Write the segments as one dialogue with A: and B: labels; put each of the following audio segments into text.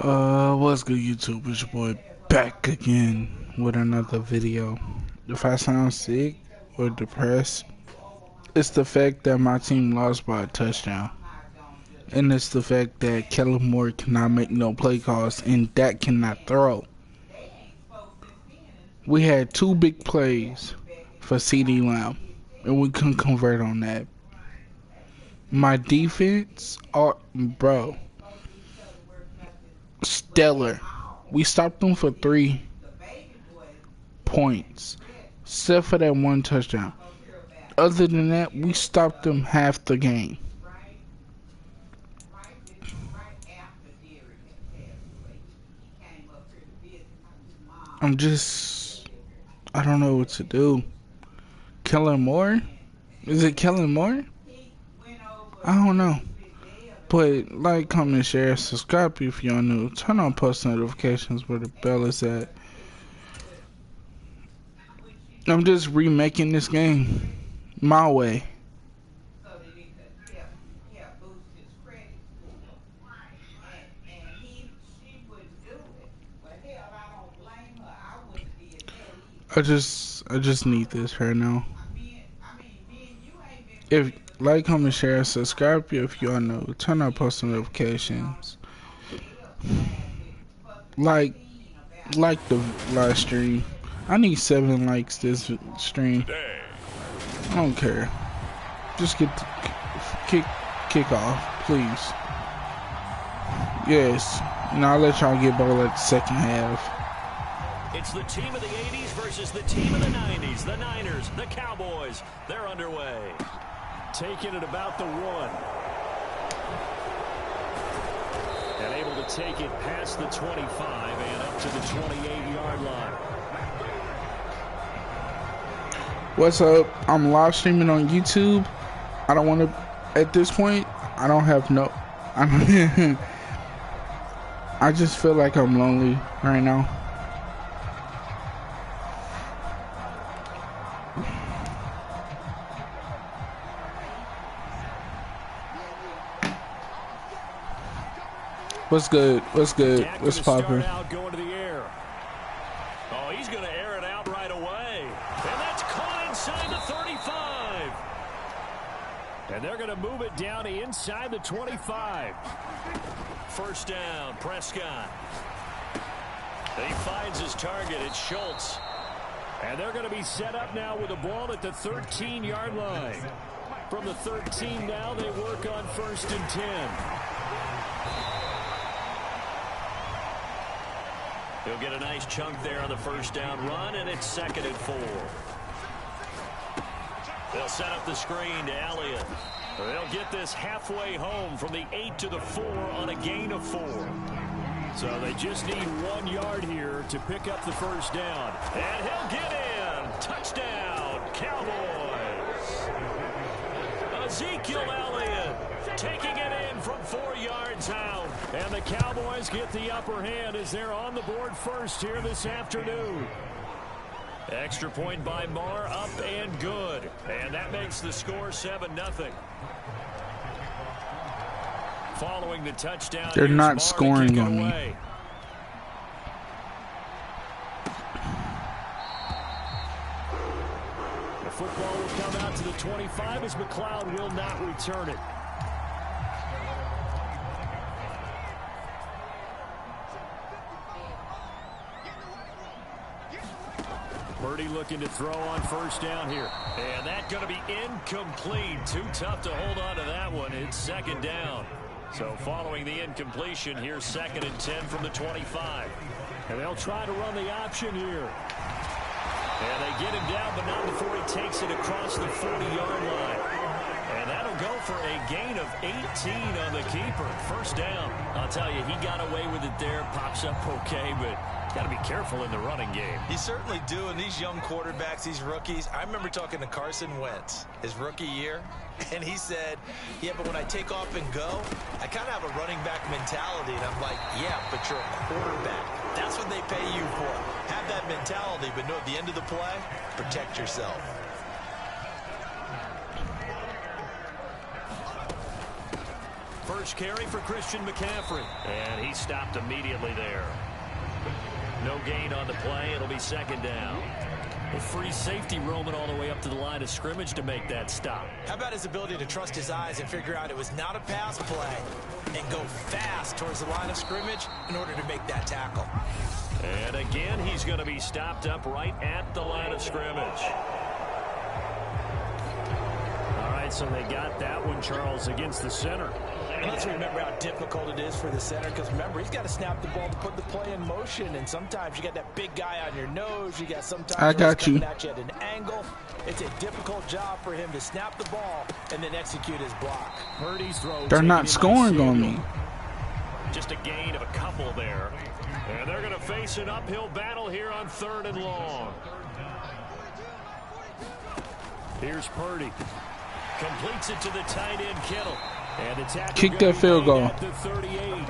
A: What's good, YouTube? It's your boy back again with another video. If I sound sick or depressed, it's the fact that my team lost by a touchdown. And it's the fact that Kellen Moore cannot make no play calls and Dak cannot throw. We had two big plays for CeeDee Lamb, and we couldn't convert on that. My defense, bro, stellar. We stopped them for 3 points, except for that one touchdown. Other than that, we stopped them half the game. I don't know what to do. Kellen Moore? Is it Kellen Moore? I don't know. But like, comment, share, subscribe if y'all new. Turn on post notifications where the bell is at. I'm just remaking this game my way. I just need this right now. If like, comment, share, subscribe if y'all know. Turn on post notifications. Like the live stream. I need 7 likes this stream. I don't care. Just get the kick off, please. Yes. And I'll let y'all get ball at the second half.
B: It's the team of the 80s versus the team of the 90s. The Niners, the Cowboys, they're underway. Taking it about the 1. And able to take it past the 25 and up to the 28-yard line.
A: What's up? I'm live streaming on YouTube. I don't want to, at this point, I don't have no, I just feel like I'm lonely right now. What's good? What's good? What's poppin'?
B: Going to the air. Oh, he's going to air it out right away. And that's caught inside the 35. And they're going to move it down to inside the 25. First down, Prescott. He finds his target. It's Schultz. And they're going to be set up now with the ball at the 13-yard line. From the 13 now, they work on 1st and 10. He'll get a nice chunk there on the first down run, and it's 2nd and 4. They'll set up the screen to Elliott. They'll get this halfway home from the 8 to the 4 on a gain of 4. So they just need 1 yard here to pick up the first down. And he'll get in. Touchdown, Cowboys. Ezekiel Elliott taking it in from 4 yards out. And the Cowboys get the upper hand as they're on the board first here this afternoon. Extra point by Marr, up and good. And that makes the score 7-0. Following the touchdown,
A: they're not scoring on me.
B: The football will come out to the 25 as McLeod will not return it. Purdy looking to throw on first down here. And that's going to be incomplete. Too tough to hold on to that one. It's 2nd down. So following the incompletion, here's 2nd and 10 from the 25. And they'll try to run the option here. And they get him down, but not before he takes it across the 40-yard line. And that'll go for a gain of 18 on the keeper. First down. I'll tell you, he got away with it there. Pops up okay, but got to be careful in the running game.
C: He's certainly doing. These young quarterbacks, these rookies. I remember talking to Carson Wentz his rookie year, and he said, yeah, but when I take off and go, I kind of have a running back mentality. And I'm like, yeah, but you're a quarterback. That's what they pay you for. Have that mentality, but no, at the end of the play, protect yourself.
B: First carry for Christian McCaffrey. And he stopped immediately there. No gain on the play. It'll be second down. A free safety roaming all the way up to the line of scrimmage to make that stop.
C: How about his ability to trust his eyes and figure out it was not a pass play and go fast towards the line of scrimmage in order to make that tackle.
B: And again, he's going to be stopped up right at the line of scrimmage. All right, so they got that one, Charles, against the center.
C: And let's remember how difficult it is for the center, because remember, he's got to snap the ball to put the play in motion, and sometimes you got that big guy on your nose. You got sometimes
A: I got you.
C: At you at an angle. It's a difficult job for him to snap the ball and then execute his block.
B: Purdy's throw.
A: They're not scoring on me.
B: Just a gain of a couple there. And they're going to face an uphill battle here on 3rd and long. Here's Purdy. Completes it to the tight end, Kittle. And the tackle
A: kick that field goal.
B: At the 38.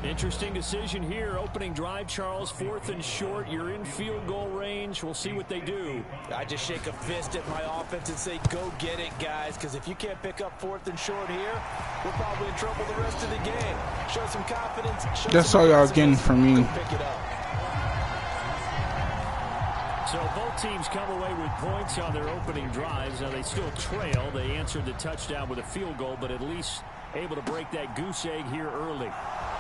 B: Interesting decision here. Opening drive, Charles. 4th and short. You're in field goal range. We'll see what they do.
C: I just shake a fist at my offense and say, go get it, guys, because if you can't pick up 4th and short here, we're probably in trouble the rest of the game. Show some confidence.
A: That's all y'all getting from me.
C: Pick it up.
B: So both teams come away with points on their opening drives. Now they still trail. They answered the touchdown with a field goal, but at least able to break that goose egg here early.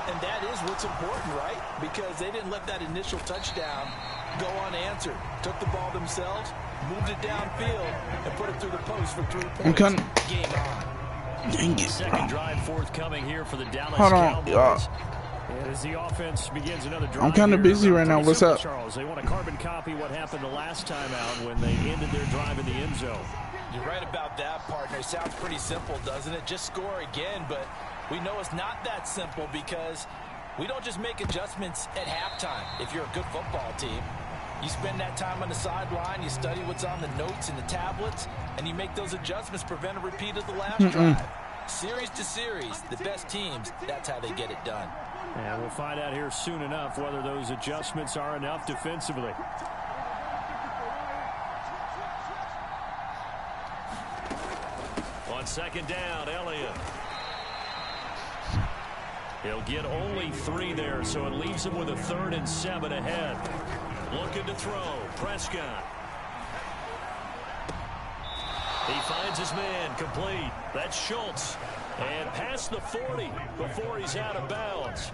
C: And that is what's important, right? Because they didn't let that initial touchdown go unanswered. Took the ball themselves, moved it downfield, and put it through the post for 3 points. Game on.
A: Dang it.
B: Second drive forthcoming here for the Dallas
A: Hold on,
B: Cowboys. As the offense begins another drive.
A: I'm kind of busy right now. What's up?
B: Charles, they want to carbon copy what happened the last time out when they ended their drive in the end zone.
C: You're right about that, partner. Sounds pretty simple, doesn't it? Just score again, but we know it's not that simple because we don't just make adjustments at halftime. If you're a good football team, you spend that time on the sideline, you study what's on the notes and the tablets, and you make those adjustments, prevent a repeat of the last drive. Series to series, the best teams, that's how they get it done.
B: And we'll find out here soon enough whether those adjustments are enough defensively. On second down, Elliott. He'll get only 3 there, so it leaves him with a 3rd and 7 ahead. Looking to throw. Prescott. He finds his man, complete. That's Schultz. And past the 40 before he's out of bounds.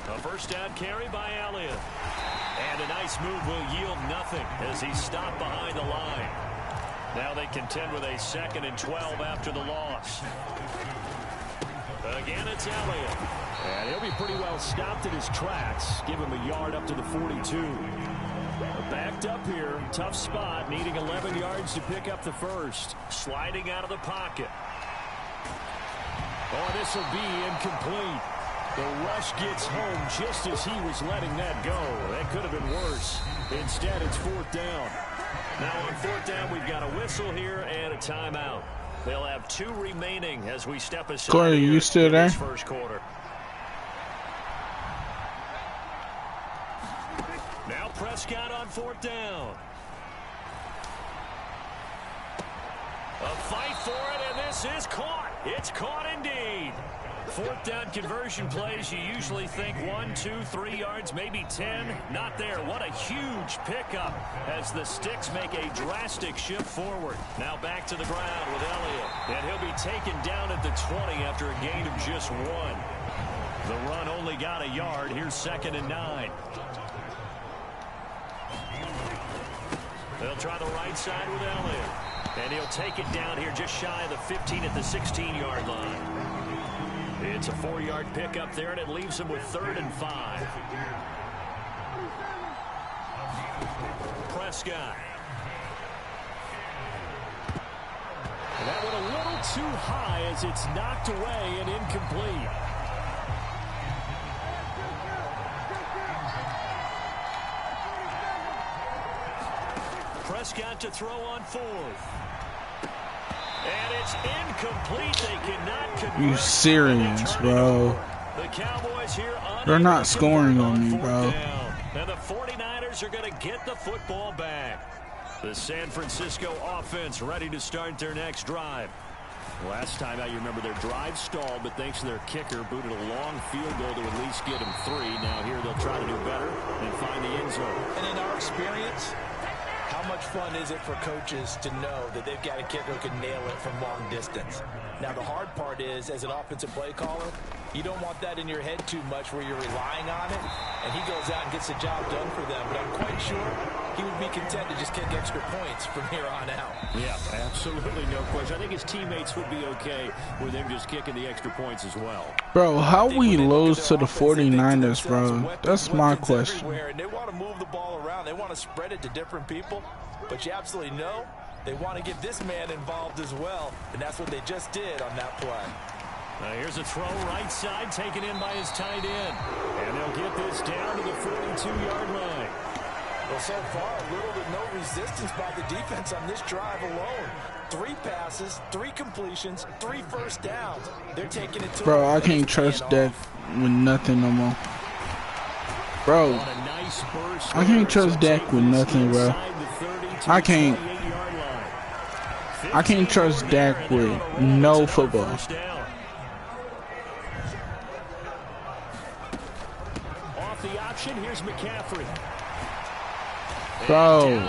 B: A first down carry by Elliott. And a nice move will yield nothing as he's stopped behind the line. Now they contend with a 2nd and 12 after the loss. Again, it's Elliott. And he'll be pretty well stopped in his tracks. Give him a yard up to the 42. Backed up here. Tough spot. Needing 11 yards to pick up the first. Sliding out of the pocket. Oh, this will be incomplete. The rush gets home just as he was letting that go. That could have been worse. Instead, it's 4th down. Now on 4th down, we've got a whistle here and a timeout. They'll have 2 remaining as we step aside.
A: Corey, you still there?
B: First quarter. Now Prescott on 4th down. A fight for it, and this is caught. It's caught indeed. 4th down conversion plays, you usually think 1, 2, 3 yards, maybe 10. Not there. What a huge pickup as the Sticks make a drastic shift forward. Now back to the ground with Elliott. And he'll be taken down at the 20 after a gain of just 1. The run only got a yard. Here's 2nd and 9. They'll try the right side with Elliott. And he'll take it down here just shy of the 15 at the 16-yard line. It's a 4-yard pickup there, and it leaves him with 3rd and 5. Prescott. And that one a little too high as it's knocked away and incomplete. Prescott to throw on 4th. And it's incomplete. They cannot convert.
A: You serious, bro?
B: The Cowboys here
A: They're not scoring on me, bro.
B: And the 49ers are going to get the football back. The San Francisco offense ready to start their next drive. Last time out, you remember their drive stalled, but thanks to their kicker, booted a long field goal to at least get them 3. Now here they'll try to do better and find the end zone.
C: And in our experience, how much fun is it for coaches to know that they've got a kicker who can nail it from long distance? Now, the hard part is, as an offensive play caller, you don't want that in your head too much where you're relying on it, and he goes out and gets the job done for them. But I'm quite sure he would be content to just kick extra points from here on out.
B: Yeah, absolutely no question. I think his teammates would be okay with him just kicking the extra points as well.
A: Bro, how we lose to the 49ers, bro? That's my question.
C: And they want to move the ball around. They want to spread it to different people. But you absolutely know they want to get this man involved as well. And that's what they just did on that play.
B: Here's a throw right side taken in by his tight end. And they'll get this down to the 42-yard line.
C: Well, so far, little to no resistance by the defense on this drive alone. 3 passes, 3 completions, 3 first downs. They're taking it to
A: bro, I can't trust Dak with nothing no more. Bro, I can't trust Dak with nothing, bro. I can't trust Dak with no football.
B: Off the option, here's McCaffrey.
A: Bro,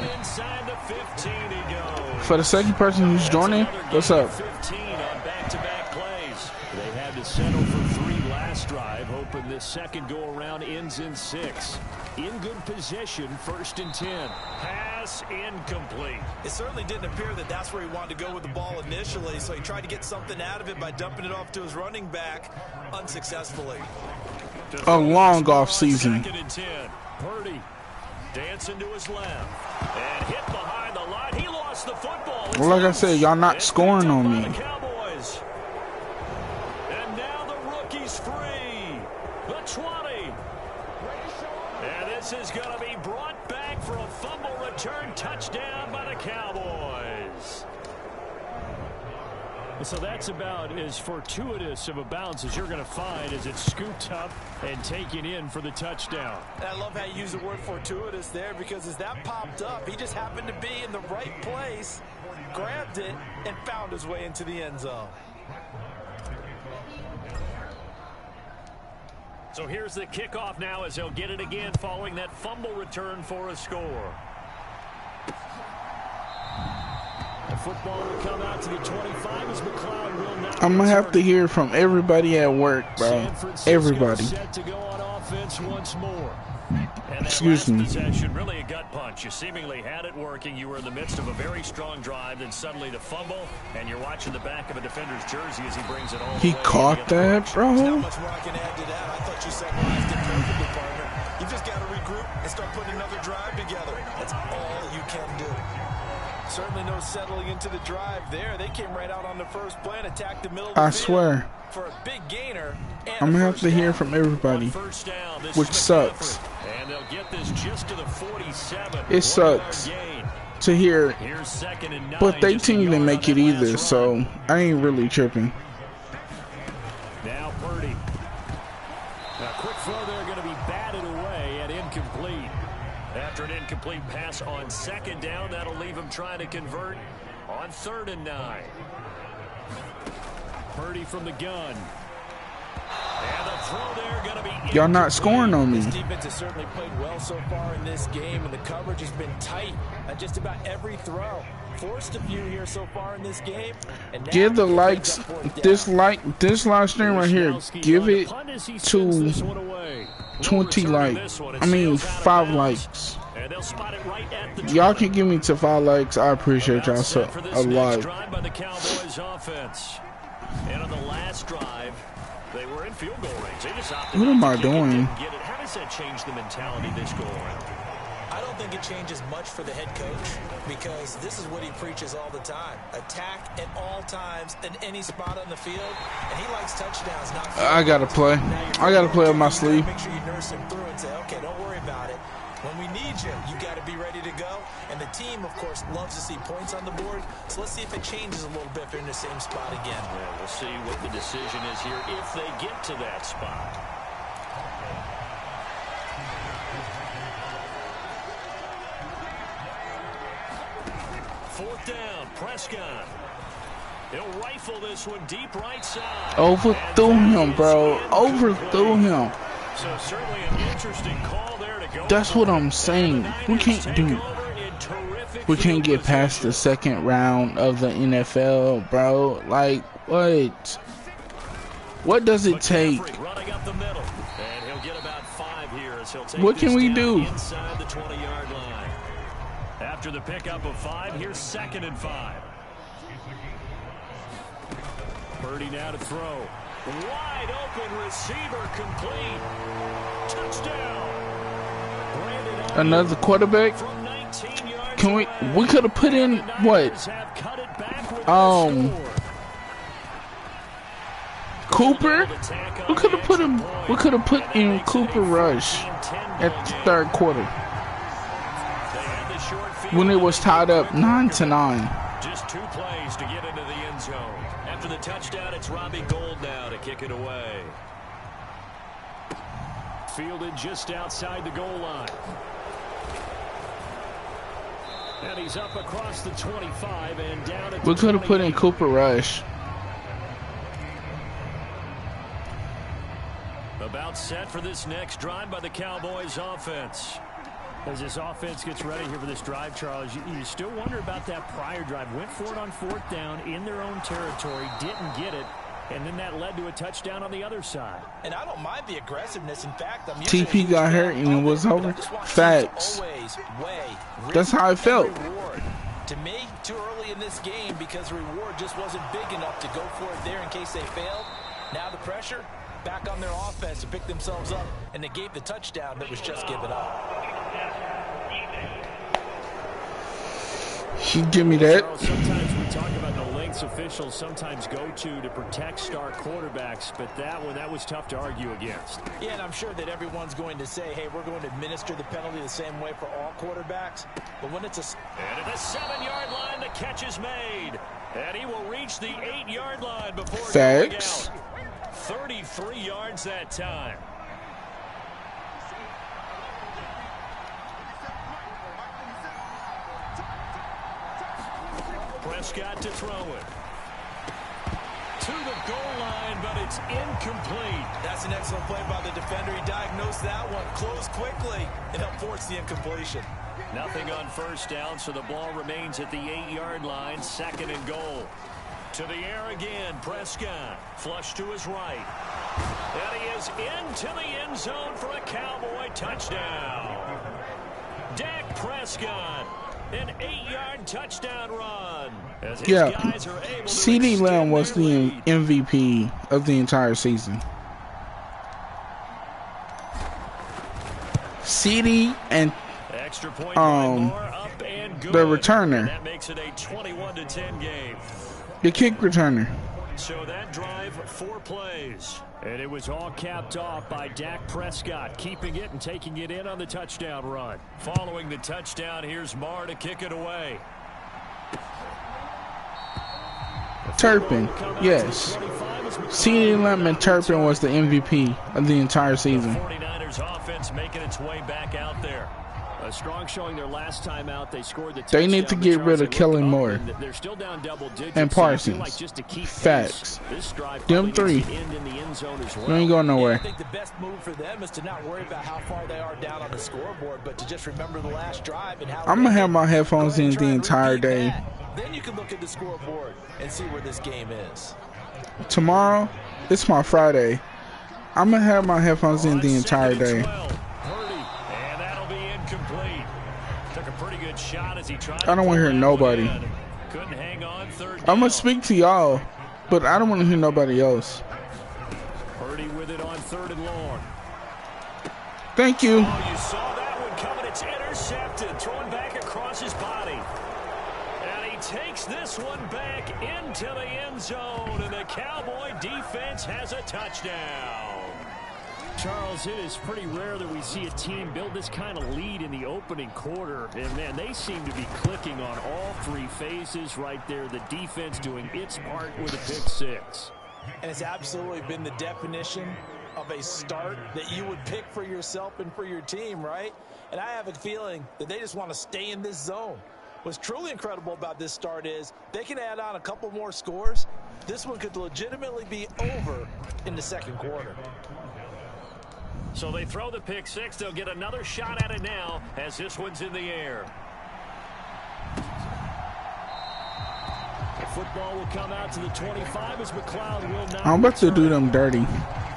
A: for the second person who's joining, what's up?
B: 15 on back-to-back plays. They had to settle for 3 last drive, hoping this second go-around ends in 6. In good position, 1st and 10. Pass incomplete.
C: It certainly didn't appear that that's where he wanted to go with the ball initially, so he tried to get something out of it by dumping it off to his running back unsuccessfully.
A: A long off season.
B: 2nd and 10. Purdy dancing to his left and hit behind the line. He lost the football.
A: Well, like I said, y'all not scoring on me.
B: Cowboys. And now the rookie's free. The 20. And this is going to be brought back for a fumble return touchdown by the Cowboys. So that's about as fortuitous of a bounce as you're going to find as it's scooped up and taken in for the touchdown.
C: And I love how you use the word fortuitous there, because as that popped up, he just happened to be in the right place, grabbed it, and found his way into the end zone.
B: So here's the kickoff now as he'll get it again following that fumble return for a score. The football will come out to the 25 as McLeod will not.
A: I'm gonna have to hear from everybody at work, bro. Everybody.
B: Set to go on offense once more. And
A: excuse me.
B: Possession, really a gut punch. You seemingly had it working. You were in the midst of a very strong drive, then suddenly the fumble, and you're watching the back of a defender's jersey as he brings it all.
A: He caught that, bro.
C: There's not much more I can add to that. I thought you summarized it perfectly, partner. You just got to regroup and start putting another drive together. That's all you can do. Certainly no settling into the drive there. They came right out on the first play and attacked the middle of the
A: I
C: field
A: swear.
C: for a big gainer.
A: I'm gonna have to hear from everybody, which sucks.
B: And they'll get this just to the 47.
A: It sucks to hear, but they team didn't make it either, so I ain't really tripping.
B: Now Purdy. A quick throw there going to be batted away and incomplete. After an incomplete pass on 2nd down, that'll leave him trying to convert on 3rd and 9. Purdy from the gun. And the throw there going to be.
A: Y'all not scoring on me.
C: This defense has certainly played well so far in this game, and the coverage has been tight at just about every throw. Forced a few here so far in this game. And
A: give the likes, this live stream right here, give it to 20 likes. I mean 5 likes. Y'all can give me to 5 likes. I appreciate y'all so a lot.
B: And on the last drive, they were in field goal range. They just opted
A: what am I doing?
B: How does that change the mentality this go around?
C: I don't think it changes much for the head coach, because this is what he preaches all the time. Attack at all times in any spot on the field, and he likes touchdowns, not field.
A: I gotta play. I gotta play up my sleeve.
C: Make sure you nurse him through and say, okay, don't worry about it. When we need you, you got to be ready to go. And the team, of course, loves to see points on the board. So let's see if it changes a little bit if they're in the same spot again.
B: Yeah, we'll see what the decision is here if they get to that spot. Fourth down, Prescott. He'll rifle this one deep right side.
A: Overthrew him, bro. Overthrew him.
B: So certainly an interesting call there to go.
A: That's what I'm saying. We can't get past the second round of the NFL, bro. Like, what? What does it take?
B: Running up the middle. And he'll get about 5 here as he'll take
A: what can we do?
B: Inside the 20-yard line. After the pickup of 5, here's 2nd and 5. Purdy now to throw. Wide open receiver complete. Touchdown.
A: Another quarterback. Can we could have put in what? Cooper? We could have put in Cooper Rush at the third quarter when it was tied up 9-9.
B: Just 2 plays to get into the end zone. After the touchdown, it's Robbie Gould now to kick it away. Fielded just outside the goal line. And he's up across the 25 and down at the
A: We could have put in Cooper Rush.
B: About set for this next drive by the Cowboys offense. As this offense gets ready here for this drive, Charles, you still wonder about that prior drive. Went for it on 4th down in their own territory, didn't get it, and then that led to a touchdown on the other side.
C: And I don't mind the aggressiveness. In fact, I'm
A: TP got hurt and it was over. Facts. That's how I felt.
C: To me, too early in this game because the reward just wasn't big enough to go for it there in case they failed. Now the pressure back on their offense to pick themselves up, and they gave the touchdown that was just given up.
A: Give me that.
B: Sometimes we talk about the lengths officials sometimes go to protect star quarterbacks, but that was tough to argue against.
C: Yeah, and I'm sure that everyone's going to say, hey, we're going to administer the penalty the same way for all quarterbacks. But when it's
B: And at the 7-yard line, the catch is made. And he will reach the 8-yard line before going out. 33 yards that time. Prescott to throw it. To the goal line, but it's incomplete.
C: That's an excellent play by the defender. He diagnosed that one, closed quickly, and helped force the incompletion.
B: Nothing on 1st down, so the ball remains at the 8-yard line, 2nd and goal. To the air again, Prescott. Flush to his right. And he is into the end zone for a Cowboy touchdown. Dak Prescott, an 8-yard touchdown run.
A: Yeah, CeeDee Lamb was the MVP of the entire season. CeeDee and the returner.
B: That makes it a 21-10 game.
A: The kick returner.
B: So that drive, 4 plays. And it was all capped off by Dak Prescott, keeping it and taking it in on the touchdown run. Following the touchdown, here's Marr to kick it away.
A: Turpin, yes. CeeDee Lamb and Turpin was the MVP of the entire season.
B: The 49ers offense making its way back out there. A strong showing their last time out. They scored the touchdown.
A: They need to get rid of Kellen Moore
B: They're still down double digits,
A: and Parsons.
B: like just to keep
A: Facts.
B: This drive
A: Them 3.
B: end in the end zone as well.
A: We ain't going nowhere.
C: I think the best move for them is to not worry about how far they are down on the scoreboard, but to just remember the last drive and how
A: I'm going to have my headphones in the entire day.
C: Then you can look at the scoreboard and see where this game is.
A: Tomorrow, it's my Friday. I'm going to have my headphones in the entire day. I don't want to hear nobody. I'm going to speak to y'all, but I don't want to hear nobody else.
B: Purdy with it on 3rd and long.
A: Thank you.
B: Oh, you saw that one coming. It's intercepted. Throwing back across his body. And he takes this one back into the end zone. And the Cowboy defense has a touchdown. Charles, it is pretty rare that we see a team build this kind of lead in the opening quarter. And, man, they seem to be clicking on all three phases right there. The defense doing its part with a pick six.
C: And it's absolutely been the definition of a start that you would pick for yourself and for your team, right? And I have a feeling that they just want to stay in this zone. What's truly incredible about this start is they can add on a couple more scores. This one could legitimately be over in the second quarter.
B: So they throw the pick six. They'll get another shot at it now as this one's in the air. The football will come out to the 25 as McLeod will not.
A: I'm about to do them dirty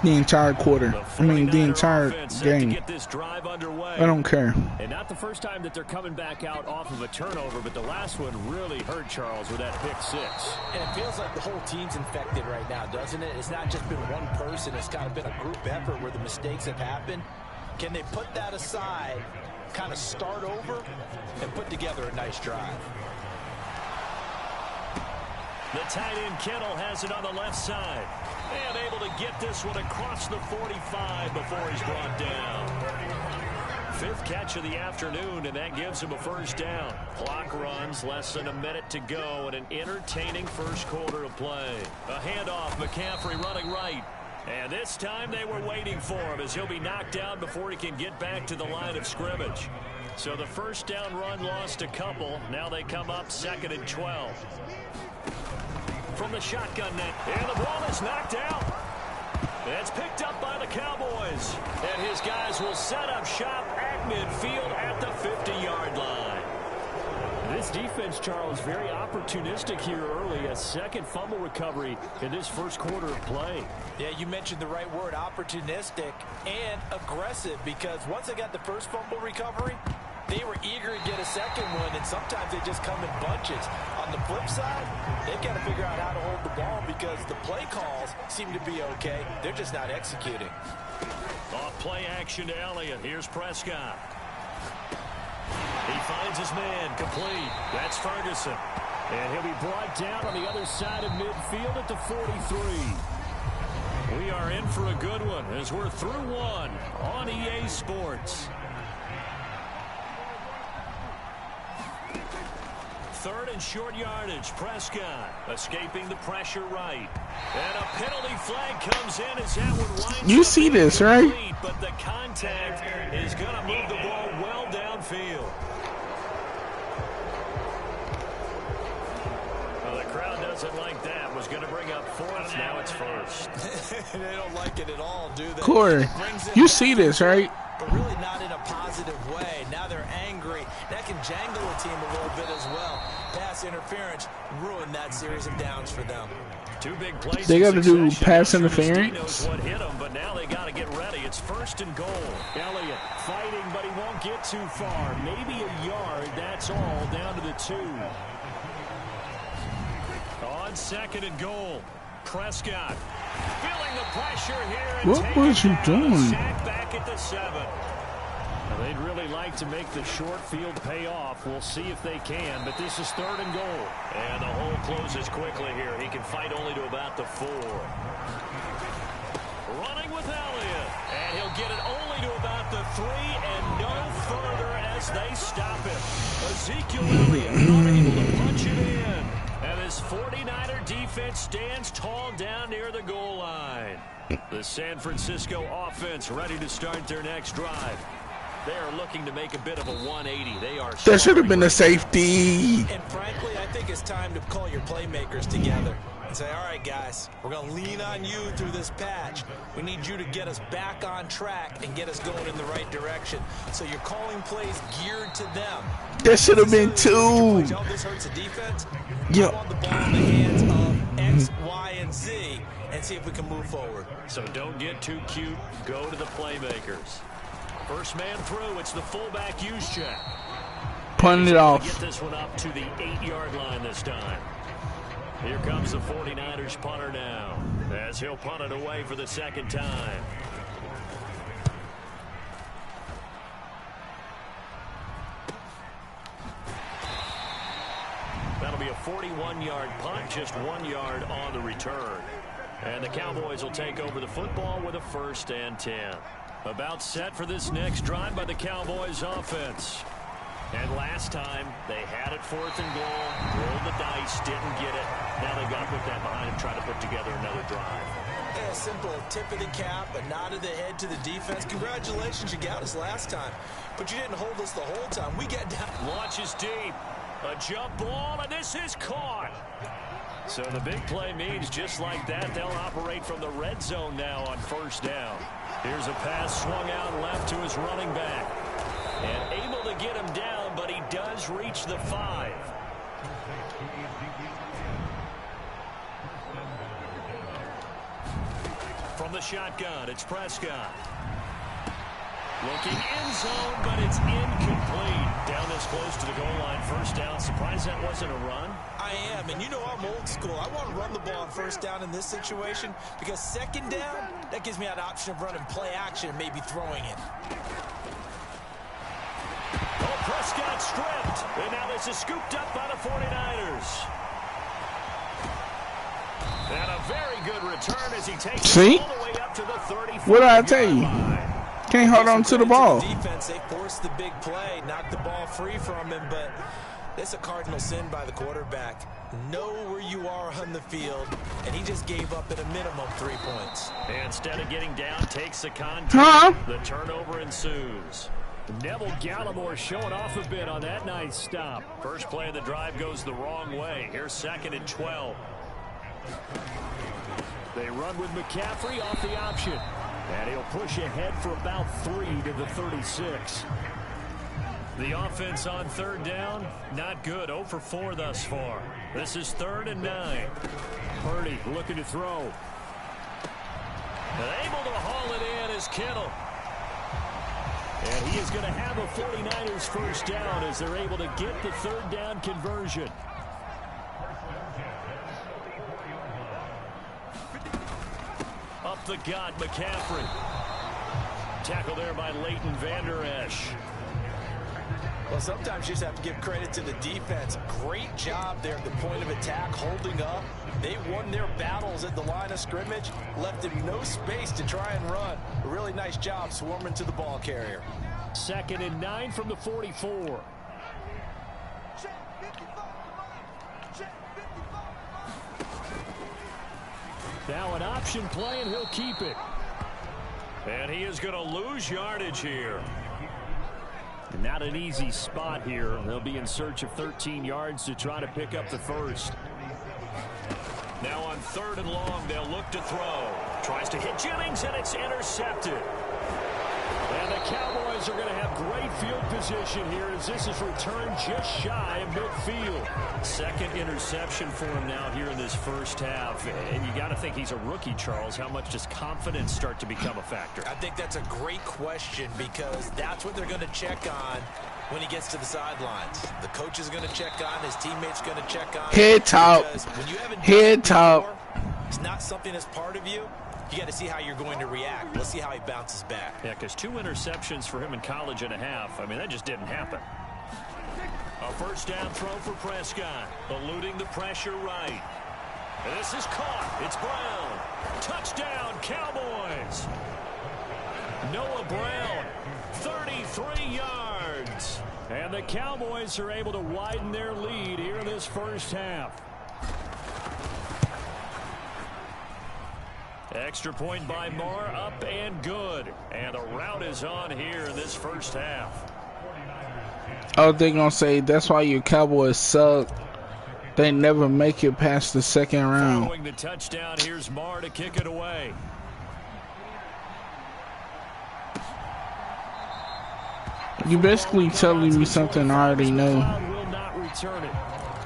A: the entire quarter. I mean, the entire game. I don't care.
B: And not the first time that they're coming back out off of a turnover, but the last one really hurt Charles with that pick six.
C: And it feels like the whole team's infected right now, doesn't it? It's not just been one person. It's kind of been a group effort where the mistakes have happened. Can they put that aside, kind of start over, and put together a nice drive?
B: The tight end Kittle has it on the left side. And able to get this one across the 45 before he's brought down. Fifth catch of the afternoon, and that gives him a first down. Clock runs, less than a minute to go, and an entertaining first quarter of play. A handoff, McCaffrey running right. And this time they were waiting for him as he'll be knocked down before he can get back to the line of scrimmage. So the first down run lost a couple. Now they come up 2nd and 12. From the shotgun net, and the ball is knocked out. It's picked up by the Cowboys. And his guys will set up shop at midfield at the 50-yard line. This defense, Charles, very opportunistic here early. A second fumble recovery in this first quarter of play.
C: Yeah, you mentioned the right word, opportunistic and aggressive, because once they got the first fumble recovery, they were eager to get a second one, and sometimes they just come in bunches. On the flip side, they've got to figure out how to hold the ball because the play calls seem to be okay. They're just not executing.
B: Off play action to Elliott. Here's Prescott. He finds his man complete. That's Ferguson. And he'll be brought down on the other side of midfield at the 43. We are in for a good one as we're through one on EA Sports. Third and short yardage. Prescott escaping the pressure right. And a penalty flag comes in as that one winds
A: You see this, right?
B: But the contact is going to move the ball well downfield. Well, the crowd doesn't like that. Was going to bring up fourth. Now it's first.
C: They don't like it at all, do they?
A: Corey, you see this, right?
C: But really not in a positive way. Now they're angry. That can jangle a team a little bit as well. Pass interference ruined that series of downs for them.
B: Two big plays.
A: They got to do pass
B: Knows
A: interference.
B: what hit them, but now they got to get ready. It's first and goal. Elliott fighting, but he won't get too far. Maybe a yard. That's all. Down to the 2. On 2nd and goal. Prescott feeling the pressure here. And
A: What was you doing?
B: Sack back at the 7. Now, they'd really like to make the short field pay off. We'll see if they can, but this is 3rd and goal. And the hole closes quickly here. He can fight only to about the 4. Running with Elliott. And he'll get it only to about the 3 and no further as they stop him. Ezekiel Elliott not able to punch it in. And this 49er defense stands tall down near the goal line. The San Francisco offense ready to start their next drive. They are looking to make a bit of a 180. They are.
A: That should have been a safety.
C: And frankly, I think it's time to call your playmakers together and say, all right, guys, we're going to lean on you through this patch. We need you to get us back on track and get us going in the right direction. So you're calling plays geared to them.
A: That should have been 2.
C: This hurts the defense.
A: Yeah.
C: I want the ball in the hands of X, Y, and Z and see if we can move forward.
B: So don't get too cute. Go to the playmakers. First man through. It's the fullback Juszczyk.
A: Punting it off.
B: Get this one up to the 8-yard line this time. Here comes the 49ers punter now as he'll punt it away for the second time. That'll be a 41-yard punt, just 1 yard on the return. And the Cowboys will take over the football with a 1st and 10. About set for this next drive by the Cowboys offense. And last time, they had it 4th and goal, rolled the dice, didn't get it. Now they've got to put that behind them, try to put together another drive.
C: Yeah, simple tip of the cap, a nod of the head to the defense. Congratulations, you got us last time. But you didn't hold us the whole time. We get down.
B: Launches deep. A jump ball, and this is caught. So the big play means just like that, they'll operate from the red zone now on 1st down. Here's a pass swung out left to his running back. And able to get him down, but he does reach the 5. From the shotgun, it's Prescott. Looking end zone, but it's incomplete. Down this close to the goal line, 1st down. Surprised that wasn't a run?
C: I am, and you know I'm old school. I want to run the ball on 1st down in this situation because 2nd down, that gives me an option of running play action and maybe throwing it.
B: Oh, Prescott stripped. And now this is scooped up by the 49ers. And a very good return as he takes it all the way up to the 35.
A: What did I tell you? Can't hold on to the ball.
C: Defense, they forced the big play, knocked the ball free from him, but it's a cardinal sin by the quarterback. Know where you are on the field, and he just gave up at a minimum 3 points.
B: And instead of getting down, takes the contact. The turnover ensues. Neville Gallimore showing off a bit on that nice stop. First play of the drive goes the wrong way. Here's 2nd and 12. They run with McCaffrey off the option. And he'll push ahead for about 3 to the 36. The offense on 3rd down, not good. 0 for 4 thus far. This is 3rd and 9. Purdy looking to throw. And able to haul it in is Kittle. And he is going to have a 49ers 1st down as they're able to get the 3rd down conversion. Up the gut, McCaffrey. Tackle there by Leighton Vander Esch.
C: Well, sometimes you just have to give credit to the defense. Great job there at the point of attack, holding up. They won their battles at the line of scrimmage, left him no space to try and run. A really nice job swarming to the ball carrier.
B: 2nd and 9 from the 44. Now an option play, and he'll keep it. And he is going to lose yardage here. Not an easy spot here. They'll be in search of 13 yards to try to pick up the 1st. Now on 3rd and long, they'll look to throw. Tries to hit Jennings, and it's intercepted. And the Cowboys are going to have great field position here as this is returned just shy of midfield. 2nd interception for him now here in this 1st half. And you got to think he's a rookie, Charles. How much does confidence start to become a factor?
C: I think that's a great question because that's what they're going to check on when he gets to the sidelines. The coach is going to check on, his teammates going to check on.
A: Head top. Head top.
C: It's not something that's part of you. You got to see how you're going to react. Let's see how he bounces back.
B: Yeah, because 2 interceptions for him in college and a half. I mean, that just didn't happen. A 1st down throw for Prescott, eluding the pressure right. And this is caught. It's Brown. Touchdown, Cowboys. Noah Brown, 33 yards. And the Cowboys are able to widen their lead here in this 1st half. Extra point by Marr, up and good. And the route is on here in this 1st half.
A: Oh, they're going to say that's why your Cowboys suck. They never make it past the 2nd round.
B: Following the touchdown, here's Marr to kick it away.
A: You basically telling me something I already know.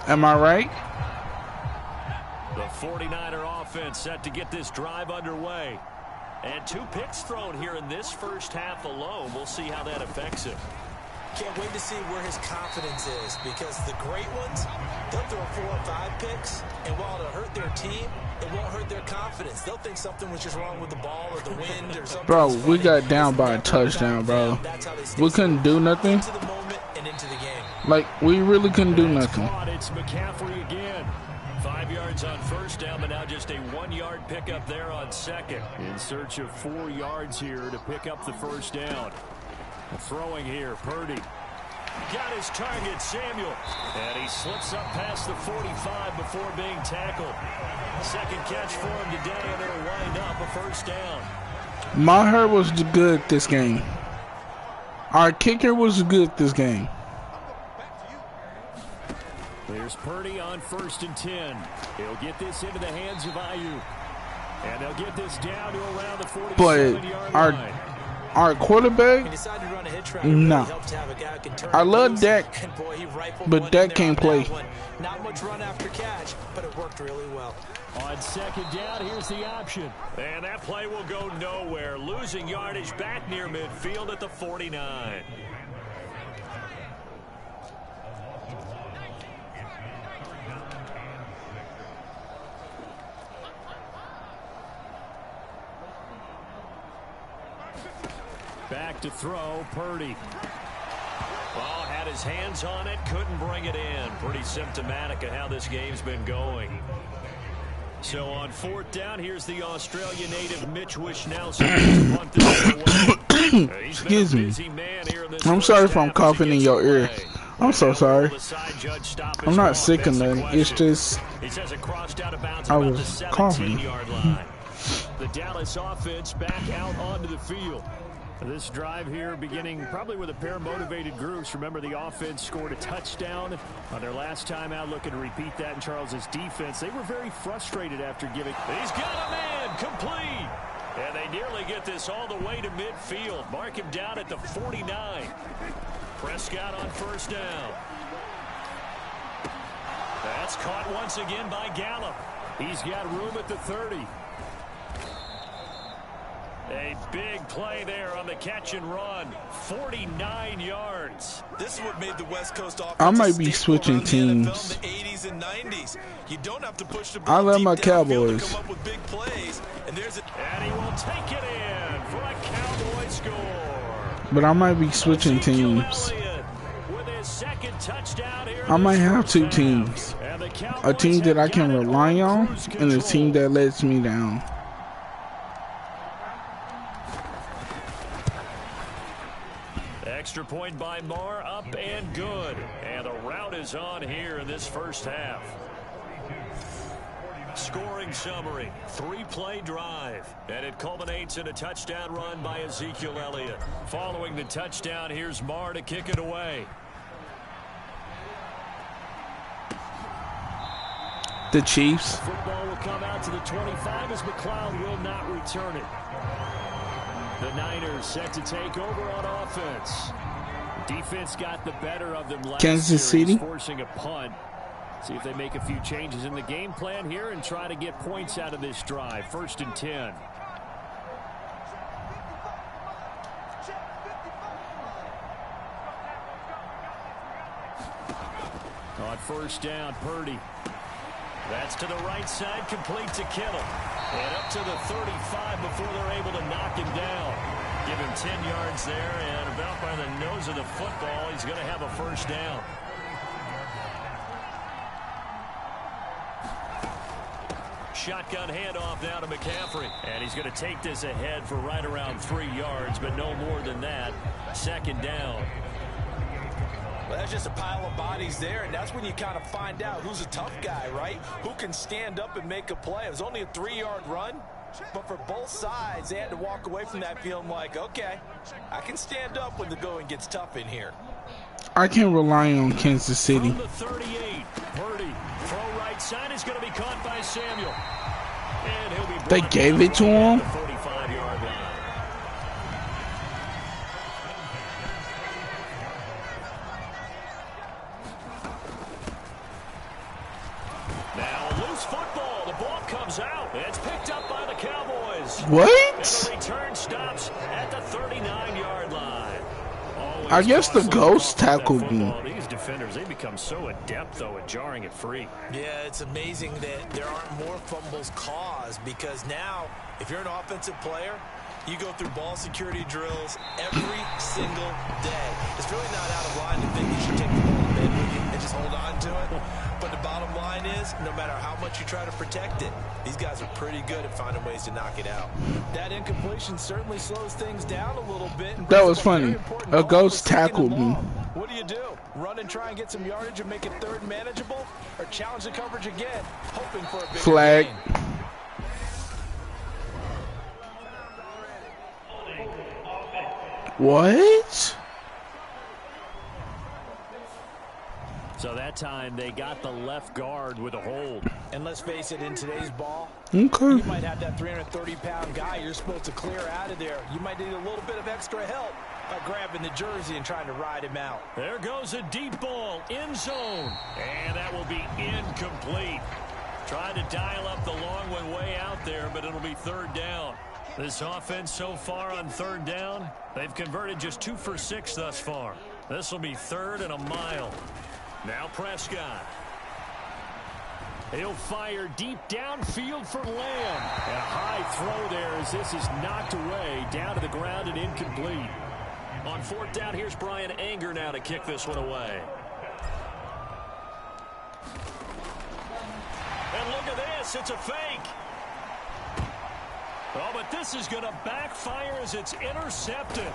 A: Am I right?
B: The 49er offense set to get this drive underway. And 2 picks thrown here in this 1st half alone. We'll see how that affects him.
C: Can't wait to see where his confidence is because the great ones, they'll throw 4 or 5 picks, and while it'll hurt their team, it won't hurt their confidence. They'll think something was just wrong with the ball or the wind or something.
A: Bro, we got down by a touchdown, bro. We couldn't do nothing.
C: Into the moment and into the game.
A: Like, we really couldn't do nothing.
B: It's McCaffrey again. 5 yards on first down, but now just a 1-yard pickup there on second. In search of 4 yards here to pick up the first down. Throwing here, Purdy. Got his target, Samuel. And he slips up past the 45 before being tackled. Second catch for him today, and it'll wind up a first down.
A: Maher was good this game. Our kicker was good this game.
B: There's Purdy on 1st and 10. He'll get this into the hands of Ayuk. And they'll get this down to around the 47-yard line.
A: Our quarterback, no. I love Dak, but Dak can't play.
C: Not much run after catch, but it worked really well.
B: On second down, here's the option. And that play will go nowhere. Losing yardage back near midfield at the 49. Back to throw, Purdy. Well, had his hands on it, couldn't bring it in. Pretty symptomatic of how this game's been going. So on 4th down, here's the Australian native Mitch Wishnowski.
A: Excuse me. I'm sorry if I'm coughing in your ear. I'm so sorry. I'm not sick or nothing. It's just I was coughing.
B: The Dallas offense back out onto the field. This drive here beginning probably with a pair of motivated groups. Remember, the offense scored a touchdown on their last time out, looking to repeat that in Charles's defense. They were very frustrated after giving. He's got a man, complete. And they nearly get this all the way to midfield. Mark him down at the 49. Prescott on 1st down. That's caught once again by Gallup. He's got room at the 30. A big play there on the catch and run. 49 yards.
C: This is what made the West Coast offense.
A: I might be switching teams.
C: The 80s and 90s. You don't have to push the
A: I love my
C: Cowboys.
A: Cowboys.
C: Come up with big plays, and there's
B: and he will take it in for a Cowboy score.
A: But I might be switching teams.
B: With his second touchdown here.
A: I might have 2 teams. A team that I can rely on and a team that lets me down.
B: Extra point by Marr, up and good. And the route is on here in this first half. Scoring summary, 3-play drive. And it culminates in a touchdown run by Ezekiel Elliott. Following the touchdown, here's Marr to kick it away.
A: The Chiefs.
B: Football will come out to the 25 as McLeod will not return it. The Niners set to take over on offense. Defense got the better of them last
A: Kansas
B: series,
A: City
B: forcing a punt. See if they make a few changes in the game plan here and try to get points out of this drive. 1st and 10. On 1st down, Purdy. That's to the right side, complete to Kittle. And up to the 35 before they're able to knock him down. Give him 10 yards there, and about by the nose of the football, he's going to have a first down. Shotgun handoff now to McCaffrey. And he's going to take this ahead for right around 3 yards, but no more than that. 2nd down.
C: Well, that's just a pile of bodies there, and that's when you kind of find out who's a tough guy, right? Who can stand up and make a play. It was only a 3-yard run, but for both sides, they had to walk away from that feeling like, okay, I can stand up when the going gets tough in here.
A: I can rely on Kansas City.
B: From the 38, Purdy, throw right side is going to be caught by Samuel. And he'll be
A: They gave it to him?
B: 45-yard line. Now a loose football. The ball comes out. It's picked up by the Cowboys.
A: What?
B: And the return stops at the 39-yard line. Always
A: I guess the
B: costly
A: ghost
B: off that
A: tackled me.
B: football. These defenders, they become so adept, though, at jarring it free.
C: Yeah, it's amazing that there aren't more fumbles caused, because now, if you're an offensive player, you go through ball security drills every single day. It's really not out of line to think you should take the ball in mid and just hold on to it. But the bottom line line is, no matter how much you try to protect it, these guys are pretty good at finding ways to knock it out. That incompletion certainly slows things down a little bit.
A: That was funny. A ghost tackled me.
C: What do? Run and try and get some yardage and make it third and manageable? Or challenge the coverage again, hoping for a bigger
A: flag.
C: gain?
A: What?
B: So that time they got the left guard with a hold.
C: And let's face it, in today's ball,
A: okay,
C: you might have that 330-pound guy you're supposed to clear out of there. You might need a little bit of extra help by grabbing the jersey and trying to ride him out.
B: There goes a deep ball, end zone. And that will be incomplete. Trying to dial up the long one way out there, but it'll be third down. This offense so far on third down, they've converted just 2 for 6 thus far. This will be third and a mile. Now Prescott. He'll fire deep downfield for Lamb. And a high throw there as this is knocked away down to the ground and incomplete. On fourth down, here's Brian Anger now to kick this one away. And look at this, it's a fake. Oh, but this is going to backfire as it's intercepted.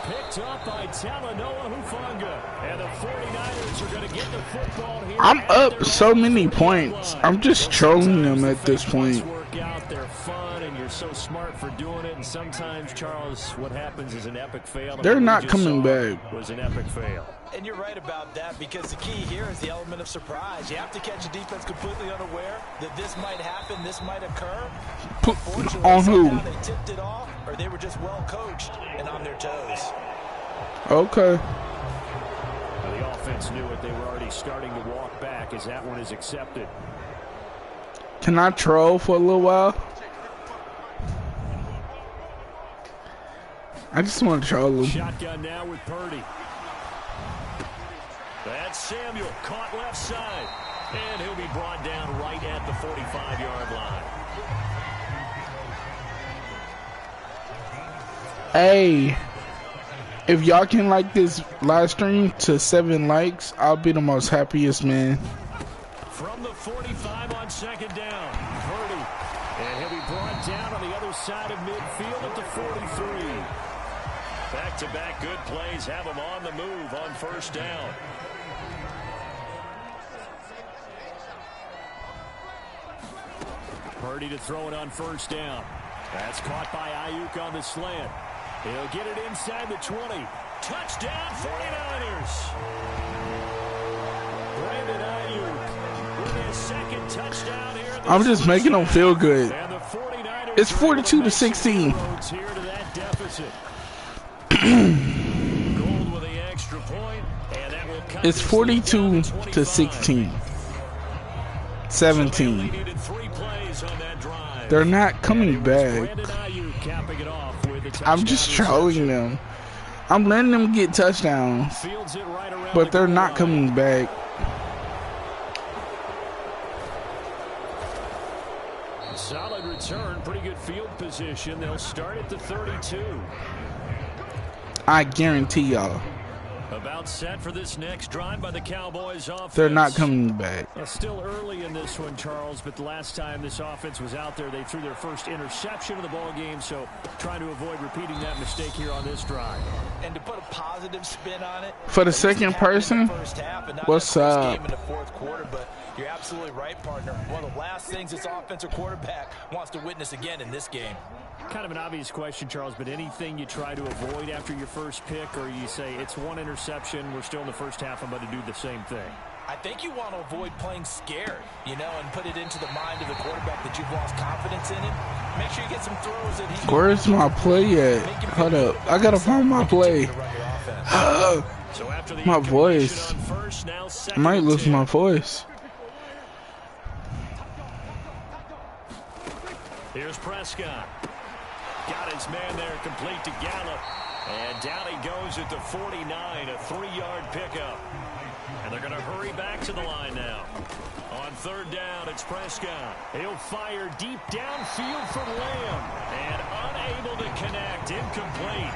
B: Picked up by Talanoa Hufanga. And the 49ers are going to get the football here.
A: I'm up so many points. I'm just trolling them at this point.
B: They're fun, and you're so smart for doing it. And sometimes, Charles, what happens is an epic fail.
A: They're not coming back.
B: Was an epic fail.
C: And you're right about that, because the key here is the element of surprise. You have to catch a defense completely unaware that this might happen, this might occur.
A: On who?
C: They tipped it off, or they were just well coached and on their toes.
A: Okay.
B: The offense knew it. They were already starting to walk back as that one is accepted.
A: Can I troll for a little while? I just want to troll him.
B: Shotgun now with Purdy. That's Samuel caught left side. And he'll be brought down right at the 45-yard line.
A: Hey, if y'all can like this live stream to 7 likes, I'll be the most happiest man.
B: From the 45 on second down, Purdy. And he'll be brought down on the other side of midfield at the 43. Back-to-back good plays have him on the move on first down. Purdy to throw it on first down. That's caught by Ayuk on the slant. He'll get it inside the 20. Touchdown 49ers. Brandon Ayuk with his second touchdown here.
A: I'm just making them feel good.
B: And the 49ers
A: It's 42-16.
B: here to that deficit. Gold with the extra point, and that will cut
A: It's 42-16. 17. They're not coming back. I'm just trolling them. I'm letting them get touchdowns, but they're not coming back.
B: Solid return, pretty good field position. They'll start at the 32.
A: I guarantee y'all.
B: About set for this next drive by the Cowboys offense.
A: They're not coming back.
B: Still early in this one, Charles, but the last time this offense was out there, they threw their first interception of the ball game, so trying to avoid repeating that mistake here on this drive.
C: And to put a positive spin on it,
A: For the second person, what's up?
C: In the fourth quarter, but you're absolutely right, partner. One of the last things this offensive quarterback wants to witness again in this game.
B: Kind of an obvious question, Charles, but anything you try to avoid after your first pick, or you say it's one interception, we're still in the first half, I'm about to do the same thing?
C: I think you want to avoid playing scared, and put it into the mind of the quarterback that you've lost confidence in him. Make sure you get some throws that he...
A: Where's my play at? Hold up. I gotta find my play. My voice. I might lose my voice.
B: Here's Prescott. Got his man there, complete to Gallup. And down he goes at the 49, a 3-yard pickup. And they're going to hurry back to the line now. On third down, it's Prescott. He'll fire deep downfield for Lamb. And unable to connect, incomplete.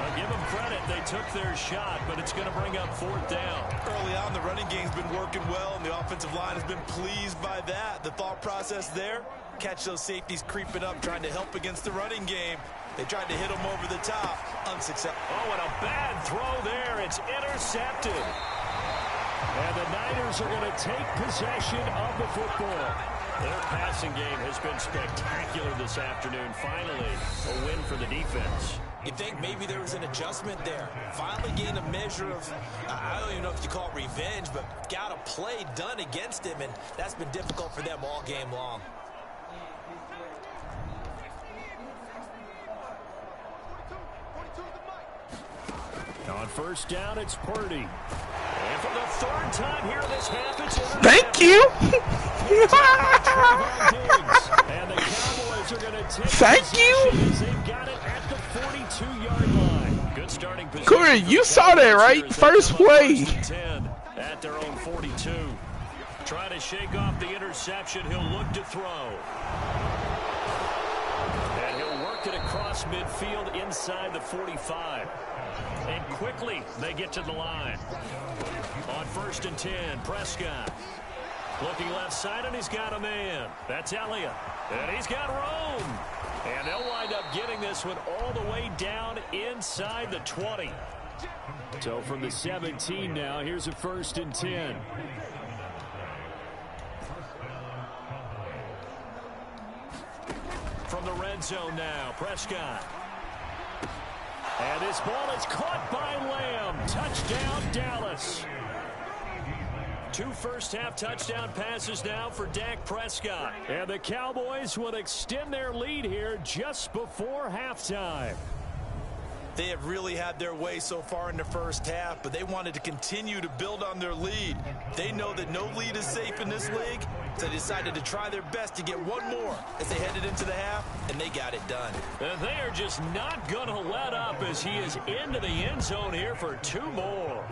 B: A give them credit. They took their shot, but it's going to bring up 4th down.
C: Early on, the running game's been working well, and the offensive line has been pleased by that. The thought process there, catch those safeties creeping up, trying to help against the running game. They tried to hit them over the top. Unsuccessful.
B: Oh, and a bad throw there. It's intercepted. And the Niners are going to take possession of the football. Their passing game has been spectacular this afternoon. Finally, a win for the defense.
C: You think maybe there was an adjustment there. Finally gained a measure of, I don't even know if you call it revenge, but got a play done against him, and that's been difficult for them all game long.
B: On 1st down, it's Purdy. And for the 3rd time here this half, it's
A: thank you.
B: And the Cowboys are going to take
A: thank you.
B: They've got it at the 42-yard line. Good starting position.
A: Corey, you saw that, right? First play.
B: 10 at their own 42. Trying to shake off the interception. He'll look to throw. And he'll work it across midfield inside the 45. And quickly, they get to the line. On 1st and 10, Prescott. Looking left side, and he's got a man. That's Elliott. And he's got Rome. And they'll wind up getting this one all the way down inside the 20. So from the 17 now, here's a 1st and 10. From the red zone now, Prescott. And this ball is caught by Lamb. Touchdown, Dallas. 2 first-half touchdown passes now for Dak Prescott. And the Cowboys will extend their lead here just before halftime.
C: They have really had their way so far in the first half, but they wanted to continue to build on their lead. They know that no lead is safe in this league, so they decided to try their best to get one more as they headed into the half, and they got it done.
B: And they are just not going to let up as he is into the end zone here for 2 more.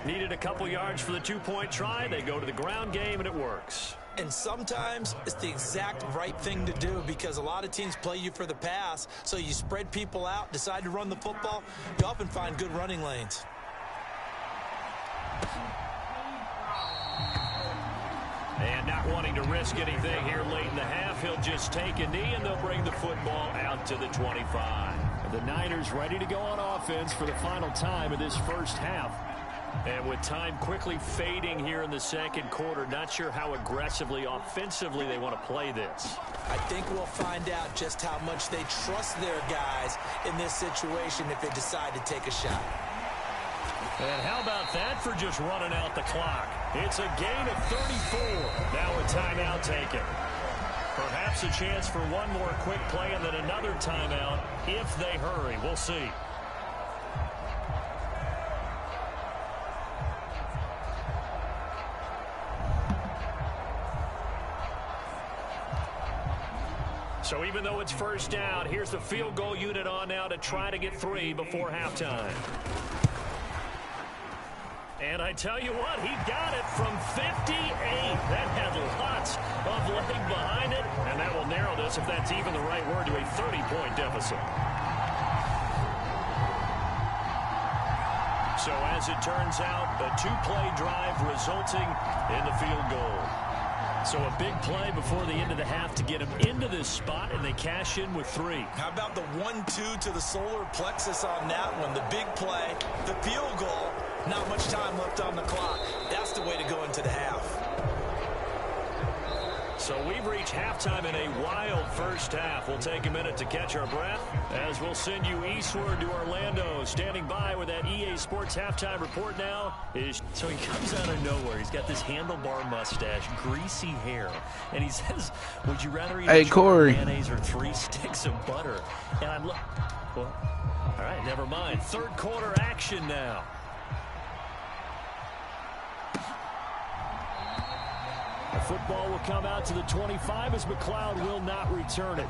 B: Needed a couple yards for the 2-point try. They go to the ground game, and it works.
C: And sometimes it's the exact right thing to do because a lot of teams play you for the pass, so you spread people out, decide to run the football. You often find good running lanes.
B: And not wanting to risk anything here late in the half, he'll just take a knee, and they'll bring the football out to the 25. The Niners ready to go on offense for the final time of this first half. And with time quickly fading here in the second quarter, not sure how aggressively, offensively they want to play this.
C: I think we'll find out just how much they trust their guys in this situation if they decide to take a shot.
B: And how about that for just running out the clock? It's a gain of 34. Now a timeout taken. Perhaps a chance for one more quick play and then another timeout if they hurry. We'll see. So even though it's first down, here's the field goal unit on now to try to get 3 before halftime. And I tell you what, he got it from 58. That had lots of leg behind it, and that will narrow this, if that's even the right word, to a 30-point deficit. So as it turns out, a 2-play drive resulting in the field goal. So a big play before the end of the half to get them into this spot, and they cash in with 3.
C: How about the 1-2 to the solar plexus on that one? The big play, the field goal, not much time left on the clock. That's the way to go into the half.
B: So we've reached halftime in a wild first half. We'll take a minute to catch our breath as we'll send you eastward to Orlando. Standing by with that EA Sports halftime report now is... So he comes out of nowhere. He's got this handlebar mustache, greasy hair, and he says, would you rather eat a jar of mayonnaise or 3 sticks of butter? And I'm like, well, all right, never mind. Third quarter action now. The football will come out to the 25 as McLeod will not return it.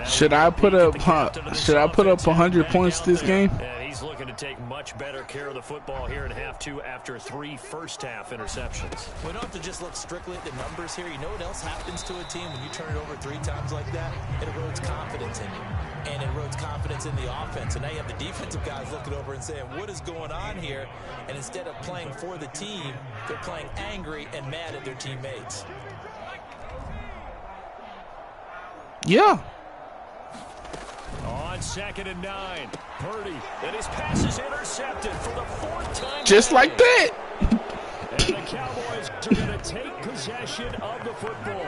A: Should I put up 100 points this game?
B: he's looking to take much better care of the football here in half two after 3 first-half interceptions.
C: We don't have to just look strictly at the numbers here. You know what else happens to a team when you turn it over 3 times like that? It erodes confidence in you, and it erodes confidence in the offense. And now you have the defensive guys looking over and saying, what is going on here? And instead of playing for the team, they're playing angry and mad at their teammates.
A: Yeah.
B: On 2nd and 9, Purdy, and his pass is intercepted for the 4th time.
A: Just like that.
B: And the Cowboys are going to take possession of the football.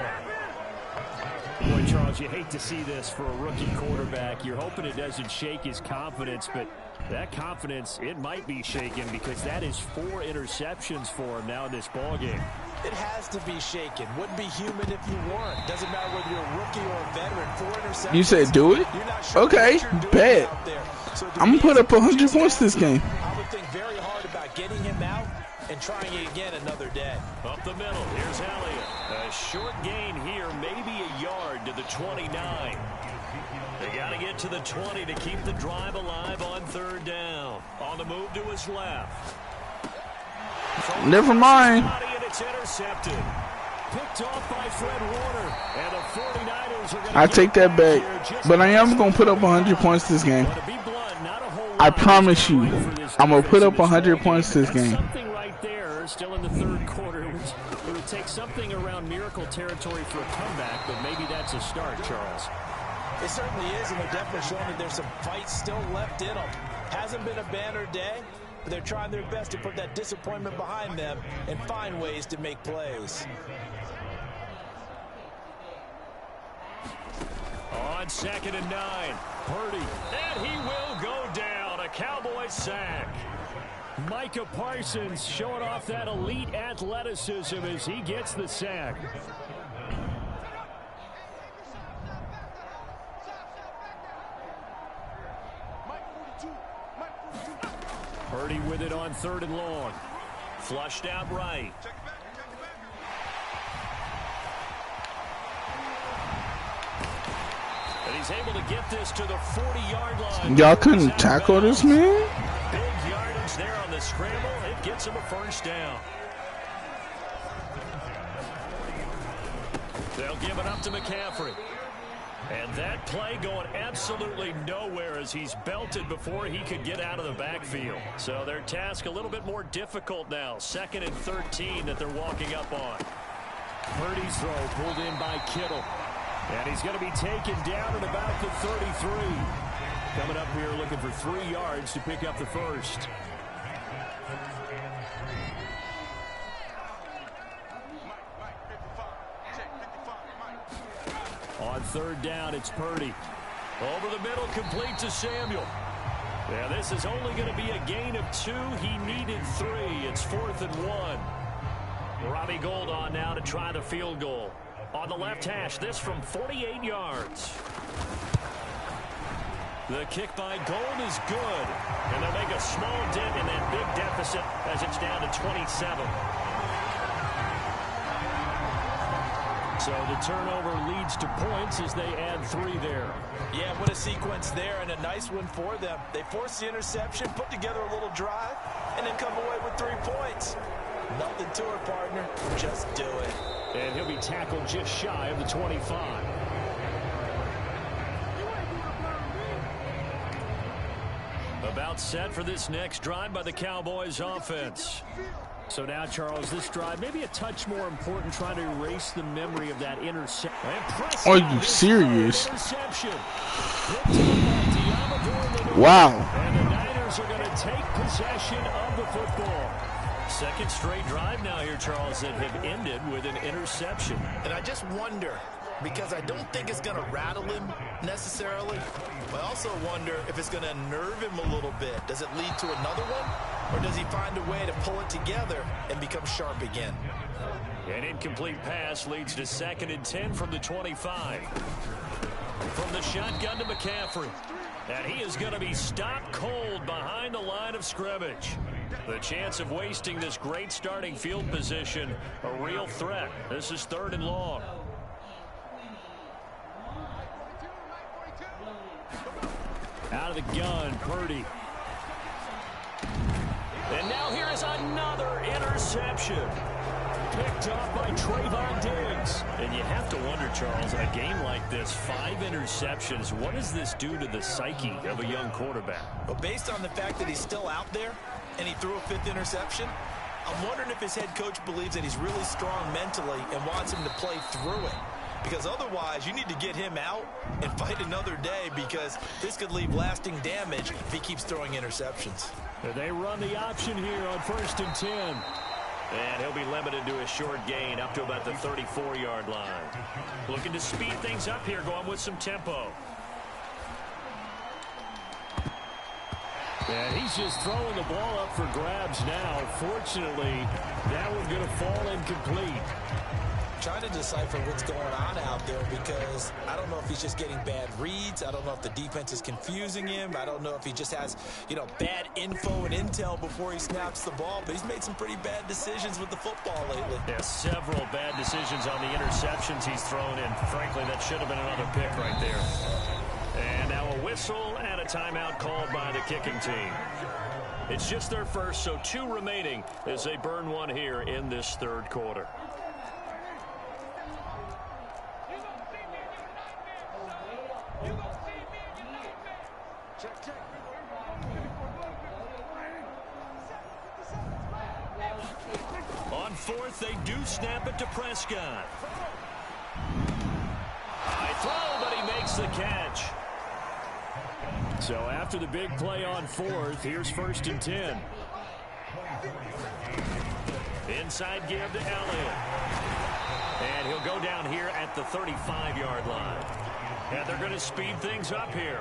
B: Boy, Charles, you hate to see this for a rookie quarterback. You're hoping it doesn't shake his confidence, but that confidence, it might be shaken because that is 4 interceptions for him now in this ballgame.
C: It has to be shaken. Wouldn't be human if you weren't. Doesn't matter whether you're a rookie or a veteran. 4 interceptions.
A: You said do it?
C: You're not sure
A: okay, bet.
C: So
A: I'm going to put up 100 points this game.
C: I would think very hard about getting him out and trying it again another day.
B: Up the middle, here's Elliott. A short gain here, maybe a yard to the 29. They got to get to the 20 to keep the drive alive on 3rd down. On the move to his left.
A: Never mind.
B: And it's intercepted. Picked off by Fred Warner. And the 49ers are going to
A: I take that back. But I am going to put up 100 points this game. I promise you. I'm going to put up 100 points this game.
B: Something right there, still in the 3rd quarter. It would take something around miracle territory for a comeback, but maybe that's a start, Charles.
C: It certainly is, and they're definitely showing that there's some fight still left in them. Hasn't been a banner day, but they're trying their best to put that disappointment behind them and find ways to make plays.
B: On 2nd and 9, Purdy, and he will go down. A Cowboys sack. Micah Parsons showing off that elite athleticism as he gets the sack. Purdy with it on 3rd and long. Flushed out right. And he's able to get this to the 40-yard line.
A: Y'all couldn't tackle this man?
B: Big yardage there on the scramble. It gets him a 1st down. They'll give it up to McCaffrey. And that play going absolutely nowhere as he's belted before he could get out of the backfield. So their task a little bit more difficult now. 2nd and 13 that they're walking up on. Purdy's throw pulled in by Kittle. And he's going to be taken down at about the 33. Coming up here looking for 3 yards to pick up the 1st. On 3rd down, it's Purdy. Over the middle, complete to Samuel. Yeah, this is only going to be a gain of 2. He needed 3. It's 4th and 1. Robbie Gould on now to try the field goal. On the left hash, this from 48 yards. The kick by Gould is good. And they'll make a small dent in that big deficit as it's down to 27. So the turnover leads to points as they add 3 there.
C: Yeah, what a sequence there, and a nice one for them. They force the interception, put together a little drive, and then come away with 3 points. Nothing to it, partner. Just do it.
B: And he'll be tackled just shy of the 25. About set for this next drive by the Cowboys offense. So now, Charles, this drive maybe a touch more important, trying to erase the memory of that interception.
A: Are you serious?
B: Wow. And the Niners are going to take possession of the football. 2nd straight drive now here, Charles, that have ended with an interception.
C: And I just wonder, because I don't think it's going to rattle him necessarily, but I also wonder if it's going to nerve him a little bit. Does it lead to another one, or does he find a way to pull it together and become sharp again?
B: An incomplete pass leads to 2nd and 10 from the 25. From the shotgun to McCaffrey. And he is going to be stopped cold behind the line of scrimmage. The chance of wasting this great starting field position, a real threat. This is 3rd and long. Out of the gun, Purdy. And now here is another interception. Picked off by Trayvon Diggs. And you have to wonder, Charles, in a game like this, 5 interceptions, what does this do to the psyche of a young quarterback?
C: Well, based on the fact that he's still out there and he threw a 5th interception, I'm wondering if his head coach believes that he's really strong mentally and wants him to play through it. Because otherwise, you need to get him out and fight another day, because this could leave lasting damage if he keeps throwing interceptions.
B: They run the option here on 1st and 10. And he'll be limited to a short gain up to about the 34-yard line. Looking to speed things up here, going with some tempo. And he's just throwing the ball up for grabs now. Fortunately, that one's going to fall incomplete.
C: Trying to decipher what's going on out there, because I don't know if he's just getting bad reads. I don't know if the defense is confusing him. I don't know if he just has, bad info and intel before he snaps the ball. But he's made some pretty bad decisions with the football lately.
B: Yeah, several bad decisions on the interceptions he's thrown in. Frankly, that should have been another pick right there. And now a whistle and a timeout called by the kicking team. It's just their first, so 2 remaining as they burn one here in this 3rd quarter. On 4th, they do snap it to Prescott. High throw, but he makes the catch. So after the big play on 4th, here's 1st and 10. Inside give to Elliott. And he'll go down here at the 35-yard line. And they're going to speed things up here.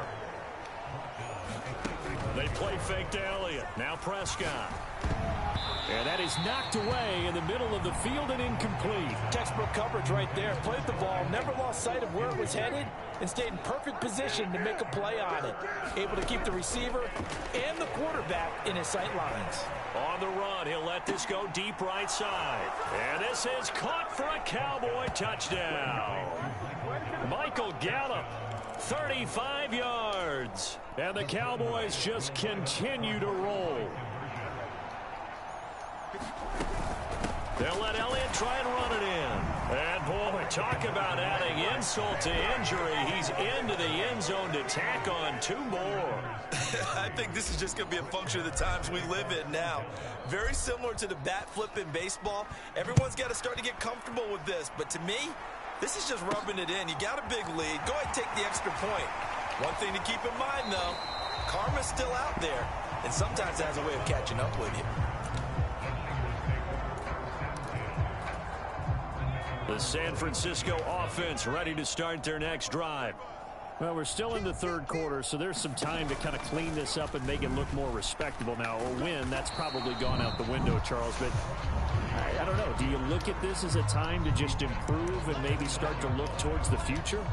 B: They play fake to Elliott. Now Prescott. And that is knocked away in the middle of the field and incomplete.
C: Textbook coverage right there. Played the ball, never lost sight of where it was headed, and stayed in perfect position to make a play on it. Able to keep the receiver and the quarterback in his sight lines.
B: On the run, he'll let this go deep right side. And this is caught for a Cowboy touchdown. Michael Gallup, 35 yards. And the Cowboys just continue to roll. They'll let Elliott try and run it in. And, boy, talk about adding insult to injury. He's into the end zone to tack on 2 more.
C: I think this is just going to be a function of the times we live in now. Very similar to the bat flip in baseball. Everyone's got to start to get comfortable with this. But to me, this is just rubbing it in. You got a big lead. Go ahead and take the extra point. One thing to keep in mind, though, karma's still out there. And sometimes it has a way of catching up with you.
B: The San Francisco offense ready to start their next drive. Well, we're still in the 3rd quarter, so there's some time to kind of clean this up and make it look more respectable. Now, a win, that's probably gone out the window, Charles, but I don't know. Do you look at this as a time to just improve and maybe start to look towards the future?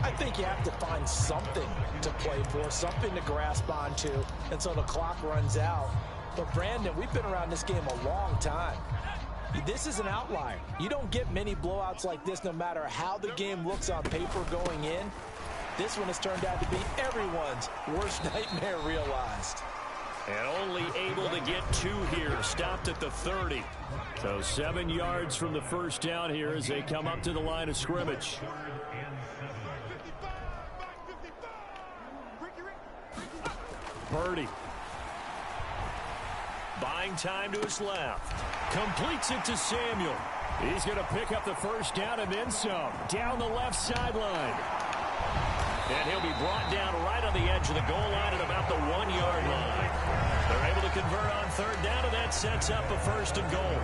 D: I think you have to find something to play for, something to grasp onto until the clock runs out. But, Brandon, we've been around this game a long time. This is an outlier. You don't get many blowouts like this no matter how the game looks on paper going in. This one has turned out to be everyone's worst nightmare realized.
B: And only able to get 2 here, stopped at the 30. So 7 yards from the first down here as they come up to the line of scrimmage. Purdy. Buying time to his left. Completes it to Samuel. He's going to pick up the first down and then some. Down the left sideline. And he'll be brought down right on the edge of the goal line at about the 1-yard line. They're able to convert on 3rd down, and that sets up a 1st and goal.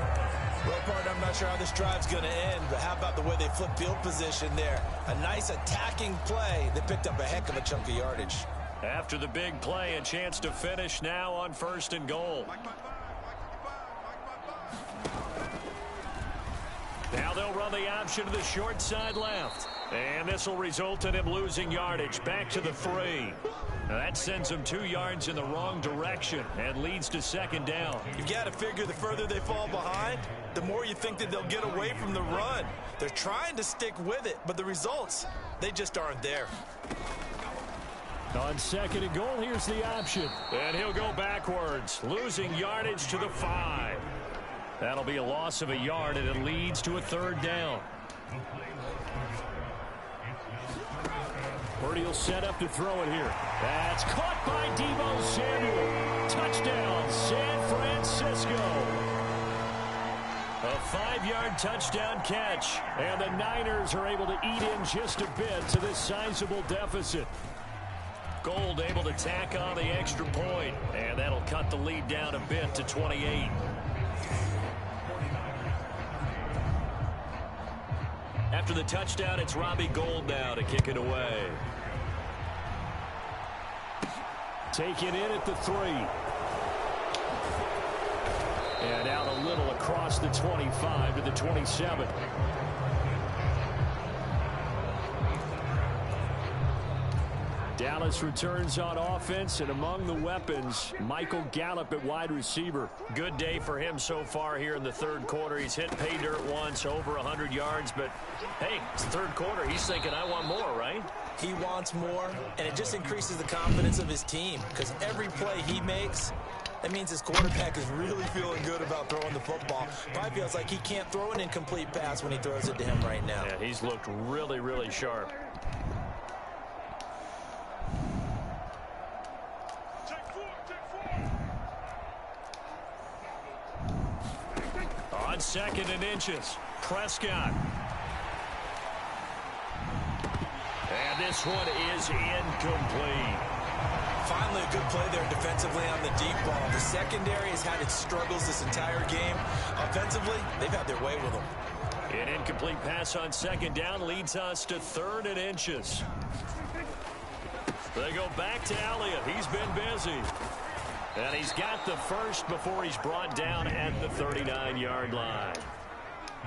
C: Well, partner, I'm not sure how this drive's going to end, but how about the way they flip field position there? A nice attacking play. They picked up a heck of a chunk of yardage.
B: After the big play, a chance to finish now on 1st and goal. Now they'll run the option to the short side left. And this will result in him losing yardage back to the 3. Now that sends him 2 yards in the wrong direction and leads to 2nd down.
C: You've got to figure the further they fall behind, the more you think that they'll get away from the run. They're trying to stick with it, but the results, they just aren't there.
B: On second and goal, here's the option. And he'll go backwards, losing yardage to the 5. That'll be a loss of a yard, and it leads to a third down. Purdy will set up to throw it here. That's caught by Deebo Samuel. Touchdown, San Francisco. A 5-yard touchdown catch. And the Niners are able to eat in just a bit to this sizable deficit. Gold able to tack on the extra point, and that'll cut the lead down a bit to 28. After the touchdown, it's Robbie Gould now to kick it away. Taken in at the 3. And out a little across the 25 to the 27. Dallas returns on offense, and among the weapons, Michael Gallup at wide receiver. Good day for him so far here in the third quarter. He's hit pay dirt once, over 100 yards, but hey, it's the third quarter. He's thinking, I want more, right?
C: He wants more, and it just increases the confidence of his team because every play he makes, that means his quarterback is really feeling good about throwing the football. Probably feels like he can't throw an incomplete pass when he throws it to him right now.
B: Yeah, he's looked really, really sharp. On second and inches, Prescott. And this one is incomplete.
C: Finally a good play there defensively on the deep ball. The secondary has had its struggles this entire game. Offensively, they've had their way with them.
B: An incomplete pass on second down leads us to third and inches. They go back to Elliott. He's been busy. And he's got the first before he's brought down at the 39-yard line.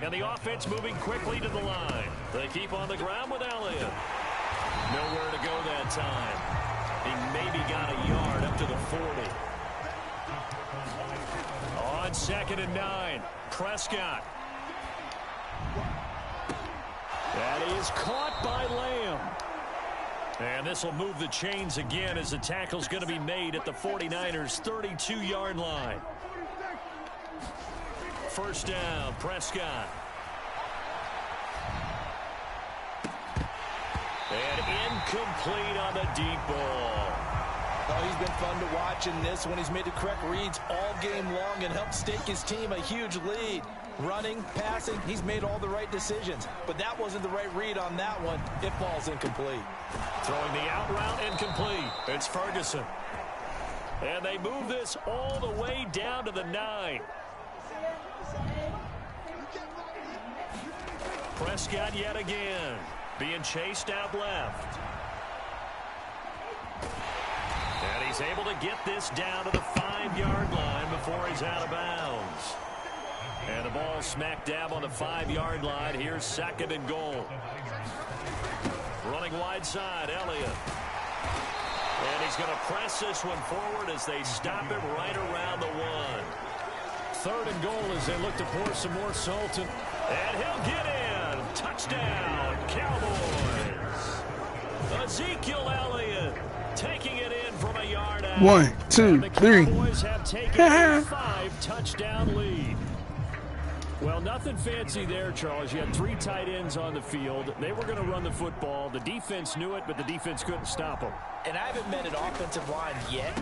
B: And the offense moving quickly to the line. They keep on the ground with Elliott. Nowhere to go that time. He maybe got a yard up to the 40. On second and 9, Prescott. That is caught by Lamb. And this will move the chains again as the tackle's going to be made at the 49ers' 32-yard line. First down, Prescott. And incomplete on the deep ball.
D: Oh, he's been fun to watch in this one. He's made the correct reads all game long and helped stake his team a huge lead. Running, passing, he's made all the right decisions. But that wasn't the right read on that one. It falls incomplete.
B: Throwing the out route incomplete. It's Ferguson. And they move this all the way down to the 9. Prescott yet again. Being chased out left. And he's able to get this down to the 5-yard line before he's out of bounds. And the ball smack dab on the 5-yard line. Here's second and goal. Running wide side, Elliott. And he's going to press this one forward as they stop him right around the 1. Third and goal as they look to pour some more salt in. And he'll get in. Touchdown, Cowboys. Ezekiel Elliott taking it in from a yard out.
A: 1, 2, 3.
B: The Cowboys have taken a 5-touchdown lead. Well, nothing fancy there, Charles. You had 3 tight ends on the field. They were going to run the football. The defense knew it, but the defense couldn't stop them.
D: And I haven't met an offensive line yet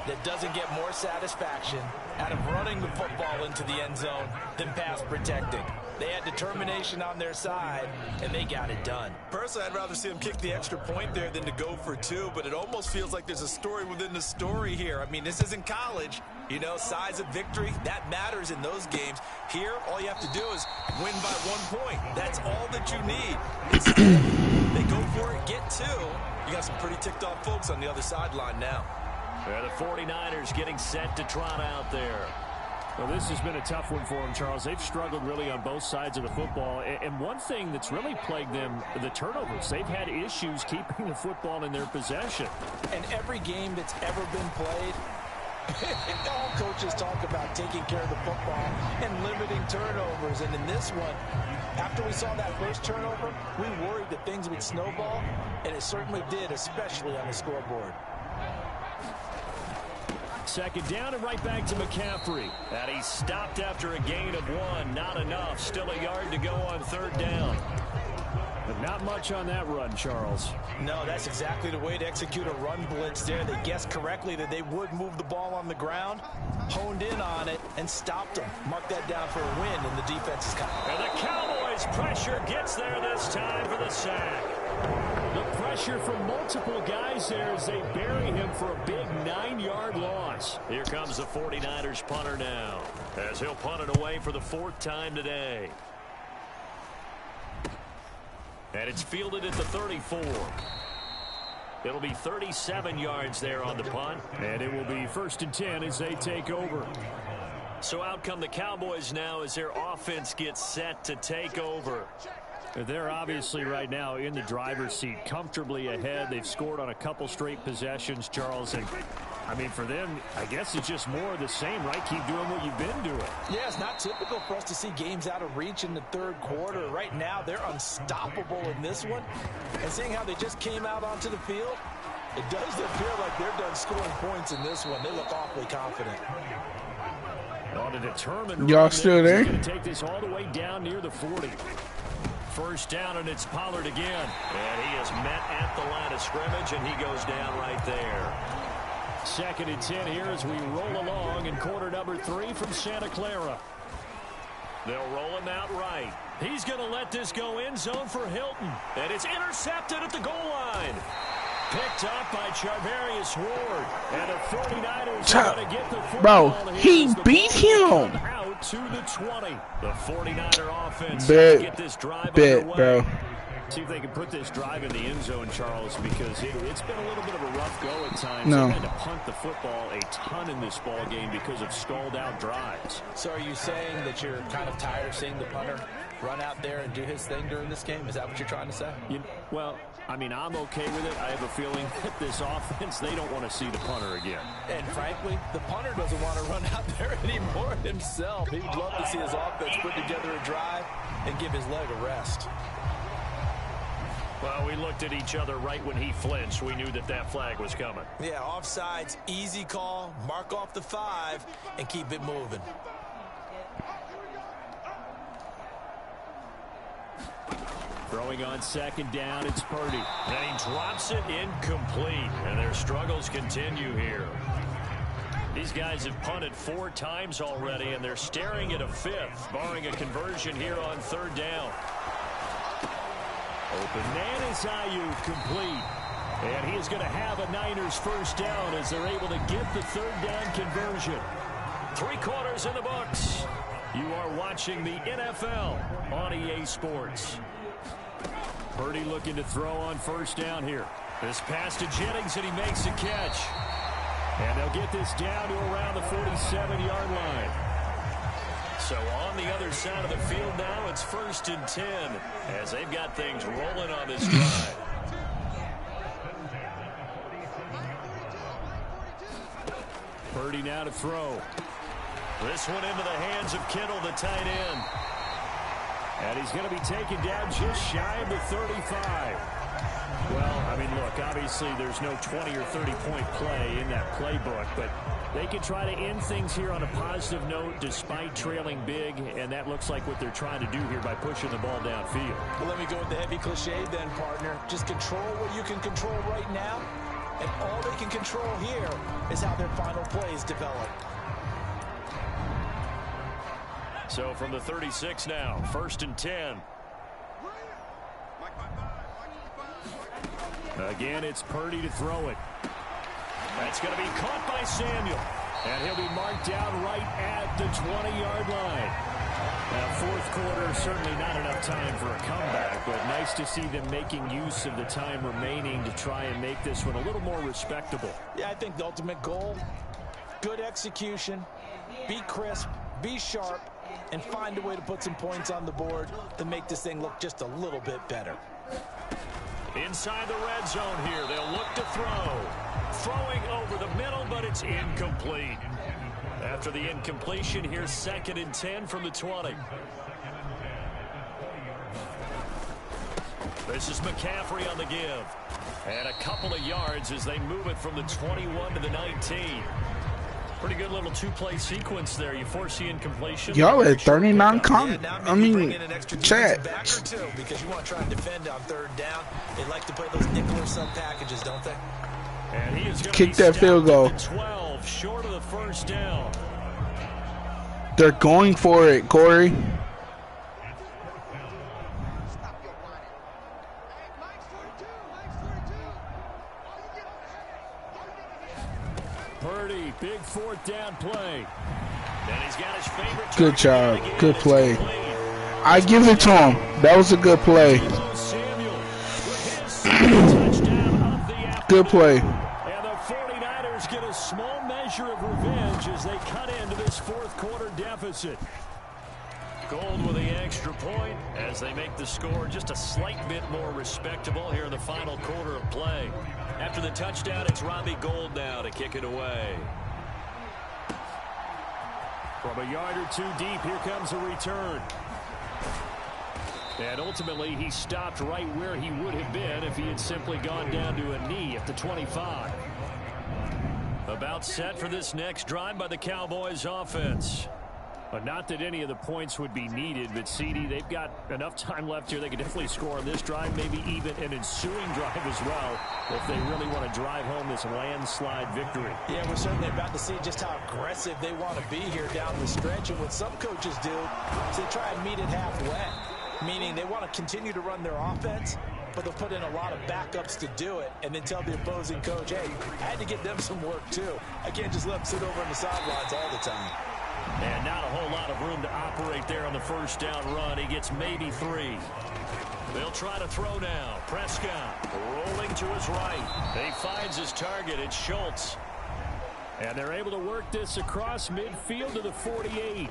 D: that doesn't get more satisfaction out of running the football into the end zone than pass protecting. They had determination on their side, and they got it done.
C: Personally, I'd rather see them kick the extra point there than to go for 2, but it almost feels like there's a story within the story here. I mean, this isn't college. You know, size of victory, that matters in those games. Here, all you have to do is win by 1 point. That's all that you need. Instead, they go for it, get 2. You got some pretty ticked off folks on the other sideline now.
B: Yeah, the 49ers getting set to trot out there.
E: Well, this has been a tough one for them, Charles. They've struggled really on both sides of the football. And one thing that's really plagued them, the turnovers. They've had issues keeping the football in their possession.
D: And every game that's ever been played, all coaches talk about taking care of the football and limiting turnovers. And in this one, After we saw that first turnover, we worried that things would snowball, and it certainly did, especially on the scoreboard.
B: Second down and right back to McCaffrey. And he stopped after a gain of 1. Not enough. Still a yard to go on third down.
E: But not much on that run, Charles.
D: No, that's exactly the way to execute a run blitz there. They guessed correctly that they would move the ball on the ground, honed in on it, and stopped them. Mark that down for a win, and the defense is coming.
B: And the Cowboys' pressure gets there this time for the sack.
E: The pressure from multiple guys there as they bury him for a big 9-yard loss.
B: Here comes the 49ers punter now, as he'll punt it away for the 4th time today. And it's fielded at the 34. It'll be 37 yards there on the punt.
E: And it will be 1st and 10 as they take over.
B: So out come the Cowboys now as their offense gets set to take over.
E: They're obviously right now in the driver's seat, comfortably ahead. They've scored on a couple straight possessions, Charles. And, I mean, for them, I guess it's just more of the same, right? Keep doing what you've been doing.
D: Yeah, it's not typical for us to see games out of reach in the third quarter. Right now, they're unstoppable in this one. And seeing how they just came out onto the field, it does appear like they're done scoring points in this one. They look awfully confident.
E: On a determined
A: y'all still there?
E: Going to take this all the way down near the 40.
B: First down, and it's Pollard again. And he is met at the line of scrimmage, and he goes down right there.
E: 2nd and 10 here as we roll along in quarter number 3 from Santa Clara.
B: They'll roll him out right. He's going to let this go end zone for Hilton. And it's intercepted at the goal line. Picked up by Charvarius Ward. And the 49ers are going to get the football.
A: Bro, he beat him.
B: Out to the 20. The 49er offense
A: Bet,
B: get this drive
A: bet,
B: underway.
A: bro.
E: See if they can put this drive in the end zone, Charles, because it's been a little bit of a rough go at times.
A: No.
E: They had to punt the football a ton in this ball game because of stalled out drives.
D: So are you saying that you're kind of tired of seeing the punter run out there and do his thing during this game? Is that what you're trying to say?
E: Well, I mean, I'm okay with it. I have a feeling that this offense, they don't want to see the punter again.
D: And frankly, the punter doesn't want to run out there anymore himself. He'd love to see his offense put together a drive and give his leg a rest.
B: Well, we looked at each other right when he flinched. We knew that that flag was coming.
D: Yeah, offsides, easy call, mark off the 5, and keep it moving.
E: Throwing on 2nd down, it's Purdy.
B: And he drops it incomplete. And their struggles continue here. These guys have punted 4 times already, and they're staring at a 5th, barring a conversion here on 3rd down.
E: Open man is Ayuk, complete. And he is going to have a Niners 1st down as they're able to get the 3rd down conversion.
B: 3 quarters in the books.
E: You are watching the NFL on EA Sports. Purdy looking to throw on 1st down here.
B: This pass to Jennings, and he makes a catch.
E: And they'll get this down to around the 47-yard line.
B: So on the other side of the field now, it's 1st and 10 as they've got things rolling on this drive.
E: Purdy now to throw.
B: This one into the hands of Kittle, the tight end.
E: And he's going to be taken down just shy of the 35. Well, I mean, look, obviously there's no 20 or 30-point play in that playbook, but they can try to end things here on a positive note despite trailing big, and that looks like what they're trying to do here by pushing the ball downfield.
D: Well, let me go with the heavy cliche then, partner. Just control what you can control right now, and all they can control here is how their final plays develop.
B: So from the 36 now, 1st and 10.
E: Again, it's Purdy to throw it.
B: That's going to be caught by Samuel.
E: And he'll be marked down right at the 20-yard line. Now, 4th quarter, certainly not enough time for a comeback, but nice to see them making use of the time remaining to try and make this one a little more respectable.
D: Yeah, I think the ultimate goal, good execution, be crisp, be sharp, and find a way to put some points on the board to make this thing look just a little bit better.
B: Inside the red zone here, they'll look to throw. Throwing over the middle, but it's incomplete. After the incompletion, here's 2nd and 10 from the 20. This is McCaffrey on the give. And a couple of yards as they move it from the 21 to the 19. Pretty good little two-play sequence there. You force the incompletion.
A: Y'all at 39 chat.
D: Because you want to try and defend on third down. They like to play those nickel or sub packages, don't they?
B: And he is
A: kick that field goal.
B: 12, short of the first down.
A: They're going for it, Corey.
B: Purdy, big fourth down play. And he's got his favorite.
A: Good job. Good play. I give it to him. That was a good play. Good play.
B: And the 49ers get a small measure of revenge as they cut into this fourth quarter deficit. Gold with the extra point as they make the score just a slight bit more respectable here in the final quarter of play. After the touchdown, it's Robbie Gould now to kick it away. From a yard or two deep, here comes a return. And ultimately, he stopped right where he would have been if he had simply gone down to a knee at the 25. About set for this next drive by the Cowboys offense. But not that any of the points would be needed, but CD, they've got enough time left here. They could definitely score on this drive, maybe even an ensuing drive as well, if they really want to drive home this landslide victory.
D: Yeah, we're certainly about to see just how aggressive they want to be here down the stretch. And what some coaches do is they try and meet it halfway, meaning they want to continue to run their offense, but they'll put in a lot of backups to do it and then tell the opposing coach, hey, I had to get them some work too. I can't just let them sit over on the sidelines all the time.
B: And not a whole lot of room to operate there on the first down run. He gets maybe 3. They'll try to throw now. Prescott rolling to his right. He finds his target. It's Schultz. And they're able to work this across midfield to the 48.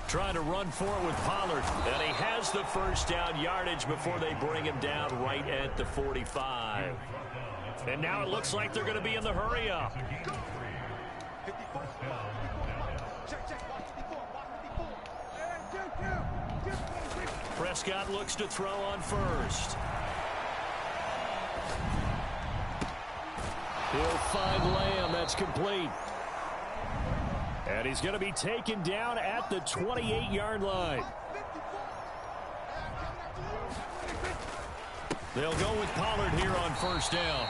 B: Trying to run for it with Pollard. And he has the first down yardage before they bring him down right at the 45. And now it looks like they're going to be in the hurry up. Prescott looks to throw on first. He'll find Lamb. That's complete. And he's going to be taken down at the 28-yard line. They'll go with Pollard here on first down.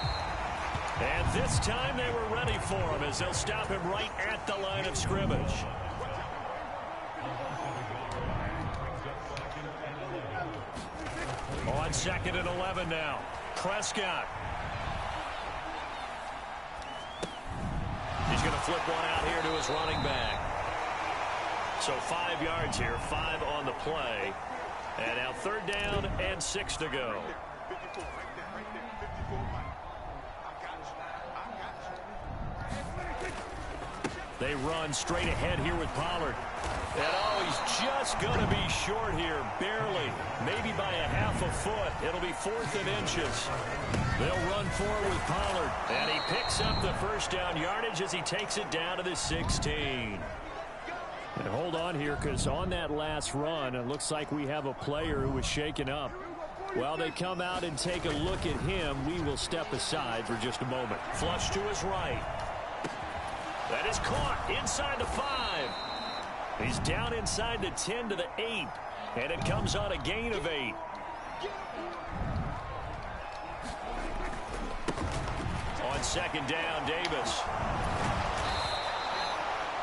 B: And this time they were ready for him as they'll stop him right at the line of scrimmage. On 2nd and 11 now. Prescott. He's going to flip one out here to his running back. So 5 yards here, 5 on the play. And now 3rd down and 6 to go. They run straight ahead here with Pollard. And oh, he's just going to be short here, barely, maybe by a half a foot. It'll be 4th and inches. They'll run forward with Pollard. And he picks up the first down yardage as he takes it down to the 16. And hold on here, because on that last run, it looks like we have a player who was shaken up. While they come out and take a look at him, we will step aside for just a moment. Flush to his right. That is caught inside the 5. He's down inside the 10 to the 8. And it comes on a gain of 8. On 2nd down, Davis.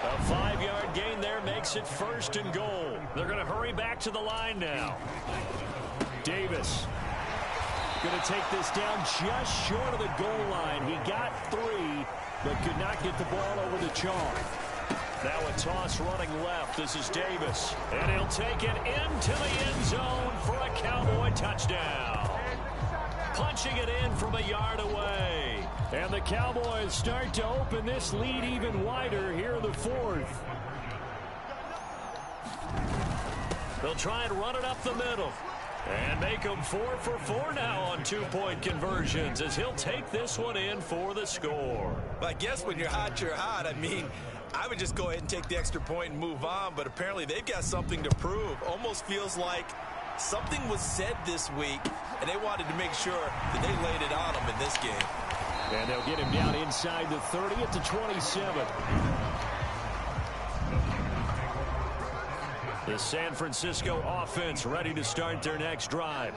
B: A 5-yard gain there makes it 1st and goal. They're going to hurry back to the line now. Davis going to take this down just short of the goal line. He got 3, but could not get the ball over the chalk. Now a toss running left. This is Davis. And he'll take it into the end zone for a Cowboy touchdown. Punching it in from a yard away. And the Cowboys start to open this lead even wider here in the 4th. They'll try and run it up the middle. And make them 4 for 4 now on 2-point conversions as he'll take this one in for the score.
C: Well, I guess when you're hot, you're hot. I mean, I would just go ahead and take the extra point and move on, but apparently they've got something to prove. Almost feels like Something was said this week, and they wanted to make sure that they laid it on him in this game.
E: And they'll get him down inside the 30 at the 27. The San Francisco offense ready to start their next drive.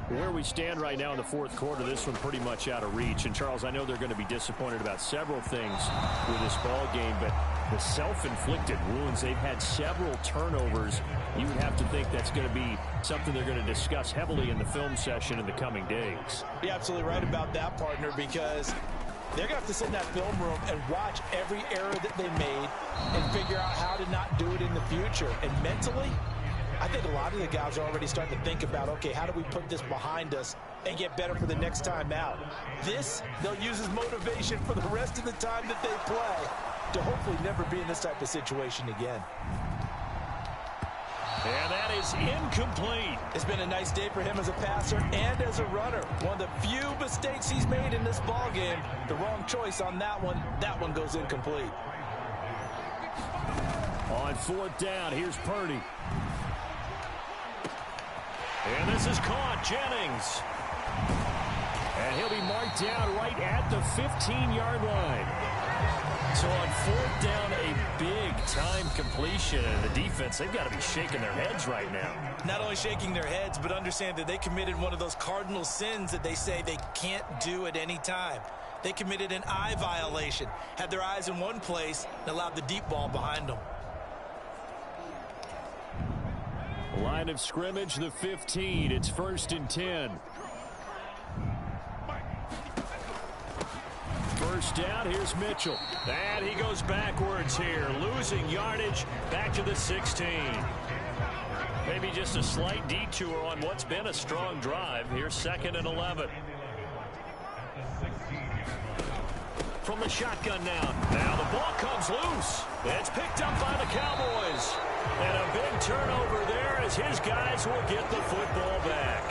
E: Where we stand right now in the fourth quarter, this one pretty much out of reach. And, Charles, I know they're going to be disappointed about several things with this ball game, but the self-inflicted wounds, they've had several turnovers. You would have to think that's going to be something they're going to discuss heavily in the film session in the coming days.
D: You're absolutely right about that, partner, because they're going to have to sit in that film room and watch every error that they made and figure out how to not do it in the future. And mentally, I think a lot of the guys are already starting to think about, okay, how do we put this behind us and get better for the next time out? This, they'll use as motivation for the rest of the time that they play to hopefully never be in this type of situation again.
E: And that is incomplete.
D: It's been a nice day for him as a passer and as a runner. One of the few mistakes he's made in this ball game. The wrong choice on that one. That one goes incomplete.
E: On fourth down, here's Purdy. And this is caught. Jennings. And he'll be marked down right at the 15-yard line. So on fourth down, a big-time completion. And the defense, they've got to be shaking their heads right now.
C: Not only shaking their heads, but understand that they committed one of those cardinal sins that they say they can't do at any time. They committed an eye violation, had their eyes in one place, and allowed the deep ball behind them.
E: Line of scrimmage, the 15. It's 1st and 10. First down, here's Mitchell. And he goes backwards here, losing yardage back to the 16. Maybe just a slight detour on what's been a strong drive. Here's 2nd and 11. From the shotgun now. Now the ball comes loose. It's picked up by the Cowboys. And a big turnover there as his guys will get the football back.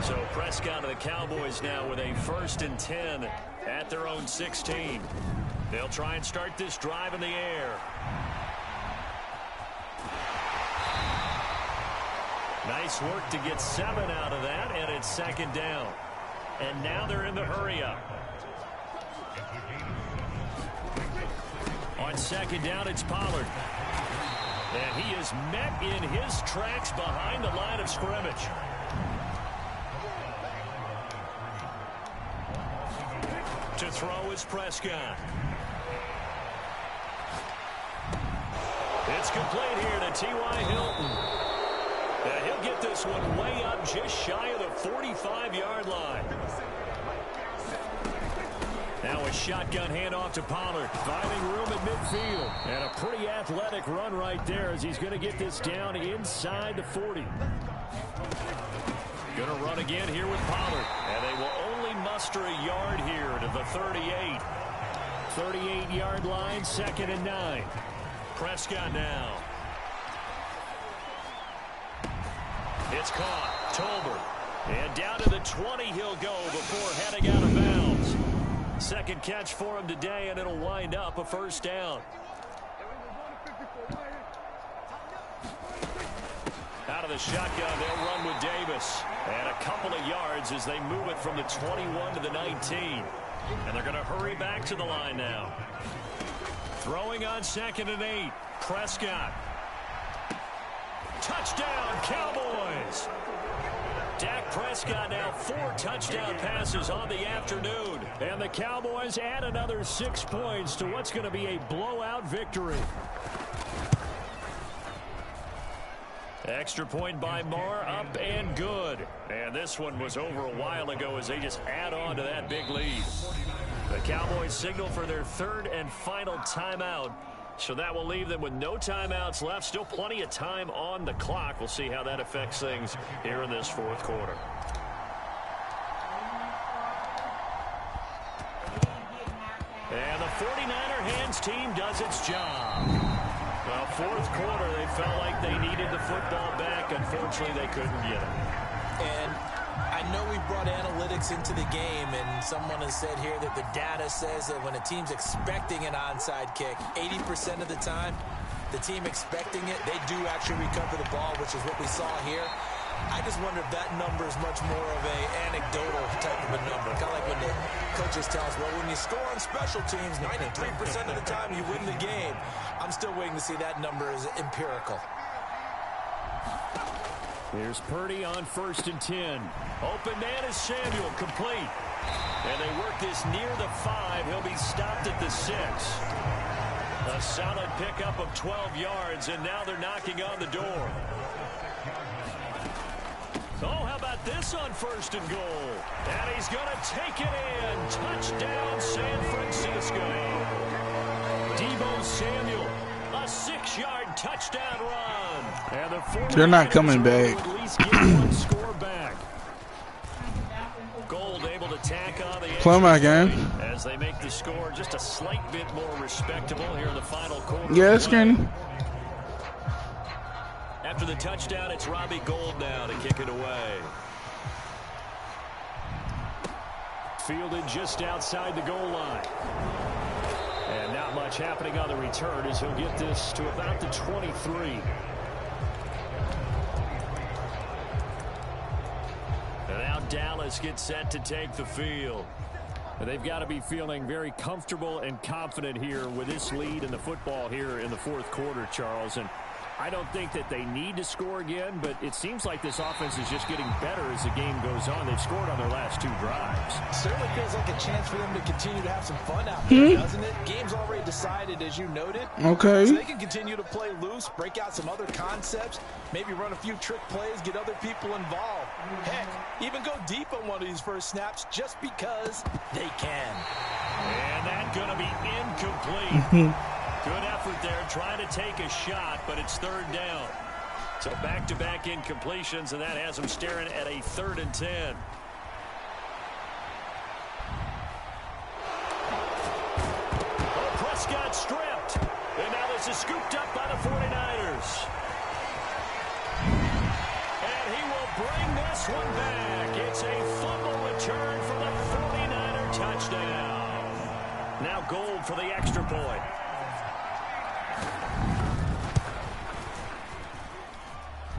E: So Prescott and the Cowboys now with a 1st and 10 at their own 16. They'll try and start this drive in the air. Nice work to get 7 out of that, and it's 2nd down. And now they're in the hurry-up. On 2nd down, it's Pollard. And he is met in his tracks behind the line of scrimmage. To throw is Prescott. It's complete here to T.Y. Hilton. And he'll get this one way up just shy of the 45-yard line. Now a shotgun handoff to Pollard, finding room at midfield. And a pretty athletic run right there as he's going to get this down inside the 40. Going to run again here with Pollard. And they will only muster a yard here to the 38. 38-yard line, 2nd and 9. Prescott now. It's caught. Tolbert. And down to the 20 he'll go before heading out of bounds. Second catch for him today, and it'll wind up a 1st down. Out of the shotgun, they'll run with Davis. And a couple of yards as they move it from the 21 to the 19. And they're going to hurry back to the line now. Throwing on 2nd and 8. Prescott. Touchdown, Cowboys! Dak Prescott now 4 touchdown passes on the afternoon. And the Cowboys add another 6 points to what's going to be a blowout victory. Extra point by Marr, up and good. And this one was over a while ago as they just add on to that big lead. The Cowboys signal for their 3rd and final timeout. So that will leave them with no timeouts left. Still plenty of time on the clock. We'll see how that affects things here in this 4th quarter. And the 49er hands team does its job. Well, 4th quarter, they felt like they needed the football back. Unfortunately, they couldn't get it.
D: And I know we brought analytics into the game, and someone has said here that the data says that when a team's expecting an onside kick, 80% of the time, the team expecting it, they do actually recover the ball, which is what we saw here. I just wonder if that number is much more of a anecdotal type of a number. Kind of like when the coaches tell us, well, when you score on special teams, 93% of the time you win the game. I'm still waiting to see that number as empirical.
E: Here's Purdy on 1st and 10. Open man is Samuel, complete. And they work this near the 5. He'll be stopped at the 6. A solid pickup of 12 yards, and now they're knocking on the door. Oh, how about this on 1st and goal? And he's going to take it in. Touchdown, San Francisco. Deebo Samuel, a 6-yard touchdown run. And the
A: They're not coming back.
E: At least get one score back. Gold able to tack on the
A: Play my game.
E: as they make the score just a slight bit more respectable here in the final quarter.
A: Yeah, it's getting.
B: After the touchdown, it's Robbie Gould now to kick it away.
E: Fielded just outside the goal line. And not much happening on the return as he'll get this to about the 23.
B: And now Dallas gets set to take the field.
E: They've got to be feeling very comfortable and confident here with this lead in the football here in the 4th quarter, Charles. And I don't think that they need to score again, but it seems like this offense is just getting better as the game goes on. They've scored on their last 2 drives.
D: Certainly feels like a chance for them to continue to have some fun out there, doesn't it? Game's already decided, as you noted.
A: Okay.
D: So they can continue to play loose, break out some other concepts, maybe run a few trick plays, get other people involved. Heck, even go deep on one of these first snaps just because they can.
B: And that's going to be incomplete. Good effort there, trying to take a shot, but it's 3rd down. So back-to-back incompletions, and that has them staring at a 3rd and 10. Oh, Prescott stripped. And now this is scooped up by the 49ers. And he will bring this one back. It's a fumble return for the 49er touchdown. Now Gould for the extra point.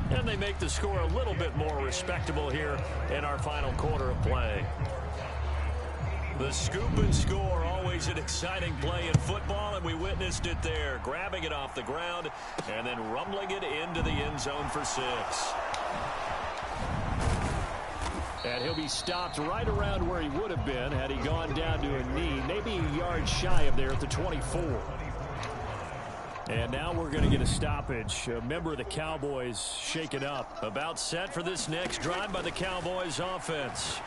B: And they make the score a little bit more respectable here in our final quarter of play. The scoop and score, always an exciting play in football, and we witnessed it there. Grabbing it off the ground and then rumbling it into the end zone for 6.
E: And he'll be stopped right around where he would have been had he gone down to a knee, maybe a yard shy of there at the 24. And now we're going to get a stoppage. A member of the Cowboys shaken up.
B: About set for this next drive by the Cowboys offense.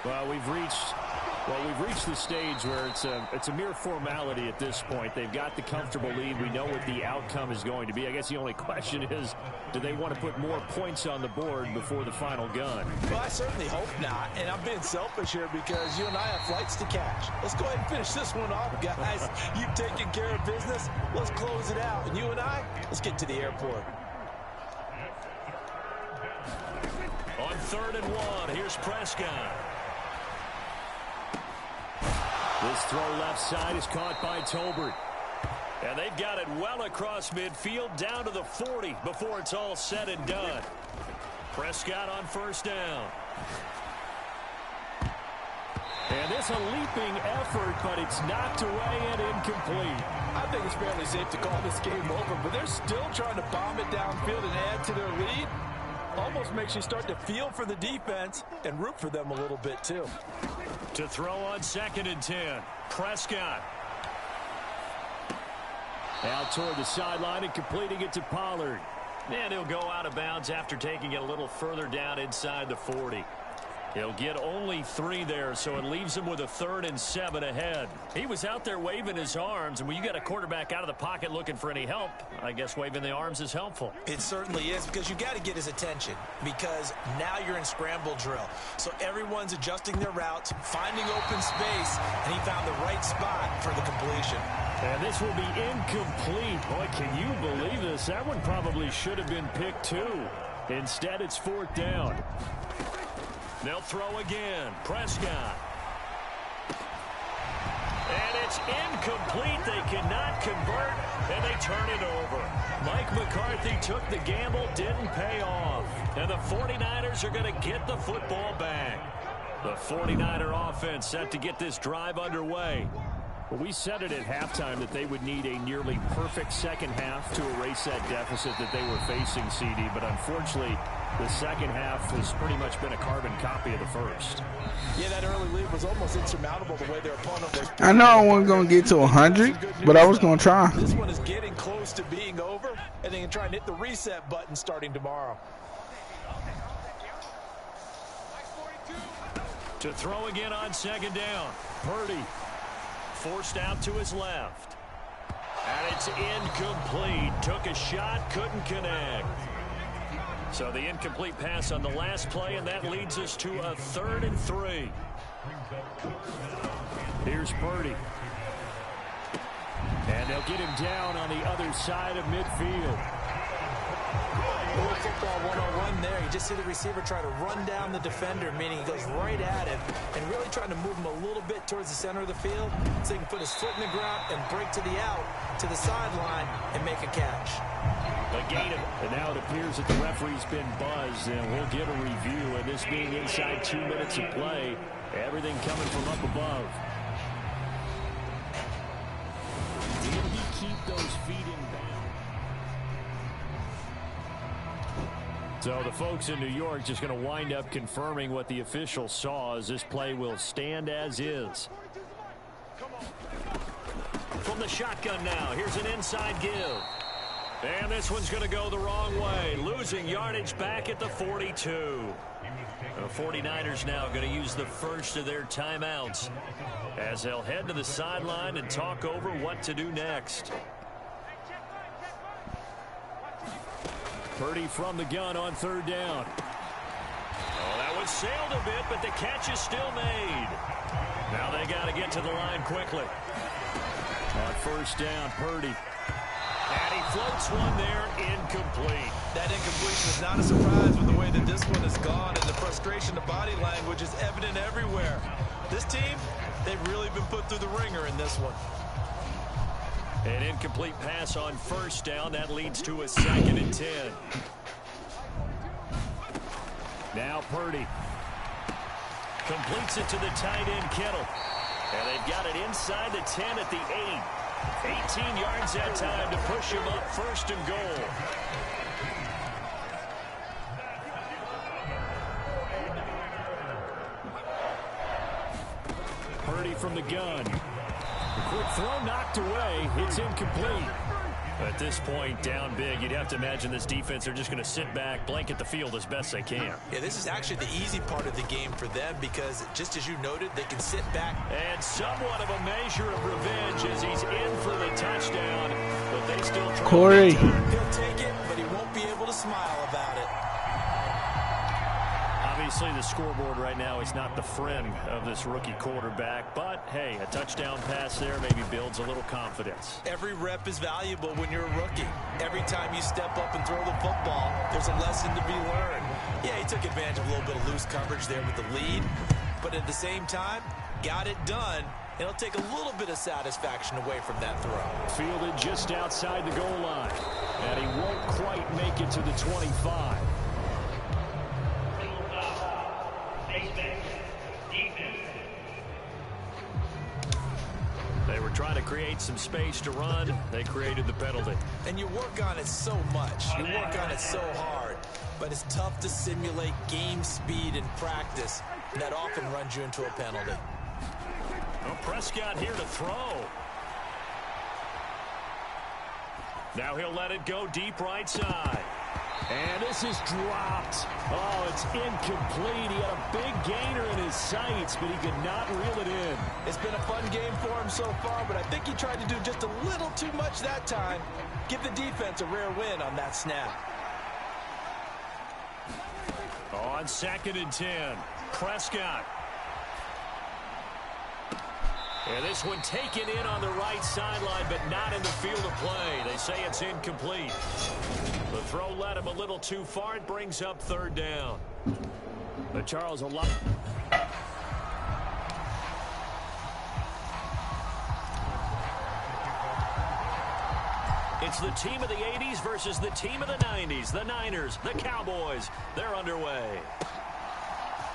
E: Well, we've reached the stage where it's a mere formality at this point. They've got the comfortable lead. We know what the outcome is going to be. I guess the only question is, do they want to put more points on the board before the final gun?
D: Well, I certainly hope not. And I'm being selfish here because you and I have flights to catch. Let's go ahead and finish this one off, guys. You've taken care of business. Let's close it out. And you and I, let's get to the airport.
B: On 3rd and 1, here's Prescott.
E: This throw left side is caught by Tolbert.
B: And they've got it well across midfield down to the 40 before it's all said and done. Prescott on 1st down.
E: And this a leaping effort, but it's knocked away and incomplete.
D: I think it's fairly safe to call this game over, but they're still trying to bomb it downfield and add to their lead. Almost makes you start to feel for the defense and root for them a little bit, too.
B: To throw on 2nd and 10. Prescott.
E: Out toward the sideline and completing it to Pollard.
B: And he'll go out of bounds after taking it a little further down inside the 40. He'll get only 3 there, so it leaves him with a 3rd and 7 ahead. He was out there waving his arms, and when you get a quarterback out of the pocket looking for any help, I guess waving the arms is helpful.
C: It certainly is, because you got to get his attention, because now you're in scramble drill. So everyone's adjusting their routes, finding open space, and he found the right spot for the completion.
E: And this will be incomplete. Boy, can you believe this? That one probably should have been picked too. Instead, it's 4th down.
B: They'll throw again. Prescott. And it's incomplete. They cannot convert, and they turn it over. Mike McCarthy took the gamble, didn't pay off. And the 49ers are going to get the football back. The 49er offense set to get this drive underway.
E: Well, we said it at halftime that they would need a nearly perfect second half to erase that deficit that they were facing, CD. But unfortunately, the second half has pretty much been a carbon copy of the first.
D: Yeah, that early lead was almost insurmountable the way their opponent was.
A: I know I wasn't going to get to 100, but I was going to try.
D: This one is getting close to being over, and they can try and hit the reset button starting tomorrow.
B: To throw again on second down. Purdy forced out to his left. And it's incomplete. Took a shot, couldn't connect. So the incomplete pass on the last play, and that leads us to a 3rd and 3.
E: Here's Purdy. And they'll get him down on the other side of midfield.
D: Football 101 there. You just see the receiver try to run down the defender, meaning he goes right at him and really trying to move him a little bit towards the center of the field so he can put his foot in the ground and break to the out, to the sideline, and make a catch.
B: A gain of,
E: and now it appears that the referee's been buzzed, and we'll get a review. And this being inside 2 minutes of play, everything coming from up above. Did he keep those feet in bounds? So the folks in New York just going to wind up confirming what the official saw, as this play will stand as is.
B: from the shotgun now. Here's an inside give. And this one's going to go the wrong way. Losing yardage back at the 42. The 49ers now going to use the first of their timeouts as they'll head to the sideline and talk over what to do next.
E: Purdy from the gun on third down.
B: Oh, that one sailed a bit, but the catch is still made. Now they got to get to the line quickly.
E: On first down, Purdy.
B: And he floats one there, incomplete.
C: That incompletion is not a surprise with the way that this one has gone, and the frustration, the body language is evident everywhere. This team, they've really been put through the ringer in this one.
B: An incomplete pass on first down. That leads to a 2nd and 10.
E: Now Purdy.
B: Completes it to the tight end, Kittle. And they've got it inside the 10 at the 8. 18 yards that time to push him up 1st and goal.
E: Purdy from the gun. The quick throw knocked away. It's incomplete.
B: At this point, down big, you'd have to imagine this defense are just going to sit back, blanket the field as best they can.
C: Yeah, this is actually the easy part of the game for them because, just as you noted, they can sit back.
B: And somewhat of a measure of revenge as he's in for the touchdown, but they still try.
A: Corey.
C: He'll take it, but he won't be able to smile about it.
B: Obviously, the scoreboard right now is not the friend of this rookie quarterback, but hey, a touchdown pass there maybe builds a little confidence.
C: Every rep is valuable when you're a rookie. Every time you step up and throw the football, there's a lesson to be learned. Yeah, he took advantage of a little bit of loose coverage there with the lead, but at the same time, got it done. It'll take a little bit of satisfaction away from that throw.
E: Fielded just outside the goal line, and he won't quite make it to the 25.
B: They were trying to create some space to run. They created the penalty.
C: And you work on it so much. You work on it so hard. But it's tough to simulate game speed in practice. And that often runs you into a penalty.
B: Well, Prescott here to throw. Now he'll let it go deep right side.
E: And this is dropped. Oh, it's incomplete. He had a big gainer in his sights, but he could not reel it in.
D: It's been a fun game for him so far, but I think he tried to do just a little too much that time. Give the defense a rare win on that snap.
B: On 2nd and 10, Prescott. And this one taken in on the right sideline, but not in the field of play. They say it's incomplete. The throw led him a little too far. It brings up 3rd down.
E: But Charles, a lot.
B: It's the team of the 80s versus the team of the 90s. The Niners, the Cowboys, they're underway.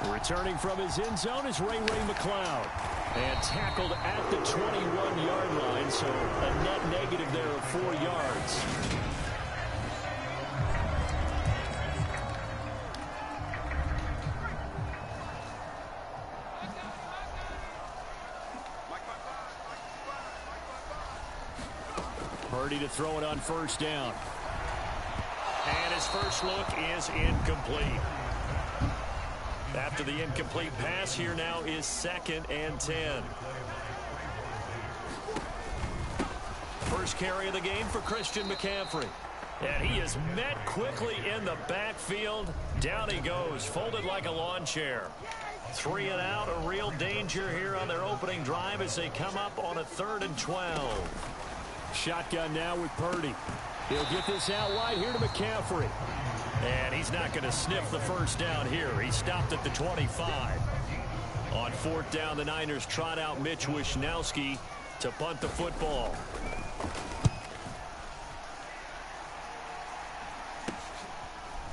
E: Returning from his end zone is Ray McCloud. And tackled at the 21-yard line, so a net negative there of 4 yards. Purdy to throw it on first down.
B: And his first look is incomplete. After the incomplete pass, here now is 2nd and 10. First carry of the game for Christian McCaffrey. And he is met quickly in the backfield. Down he goes, folded like a lawn chair. 3 and out, a real danger here on their opening drive as they come up on a 3rd and 12.
E: Shotgun now with Purdy. He'll get this out wide here to McCaffrey.
B: And he's not going to sniff the first down here. He stopped at the 25. On 4th down, the Niners trot out Mitch Wishnowsky to punt the football.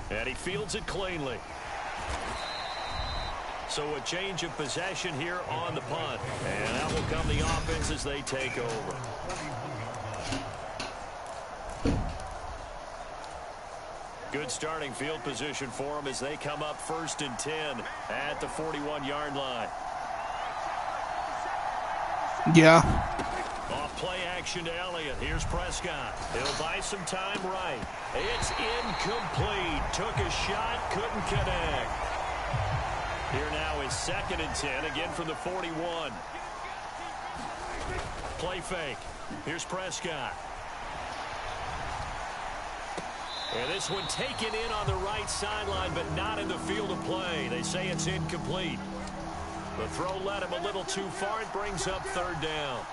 B: And he fields it cleanly. So a change of possession here on the punt. And out will come the offense as they take over. Good starting field position for them as they come up 1st and 10 at the 41-yard line.
A: Yeah.
B: Off play action to Elliott. Here's Prescott. He'll buy some time right. It's incomplete. Took a shot, couldn't connect. Here now is 2nd and 10, again from the 41. Play fake. Here's Prescott. And this one taken in on the right sideline, but not in the field of play. They say it's incomplete. The throw led him a little too far. It brings up 3rd down.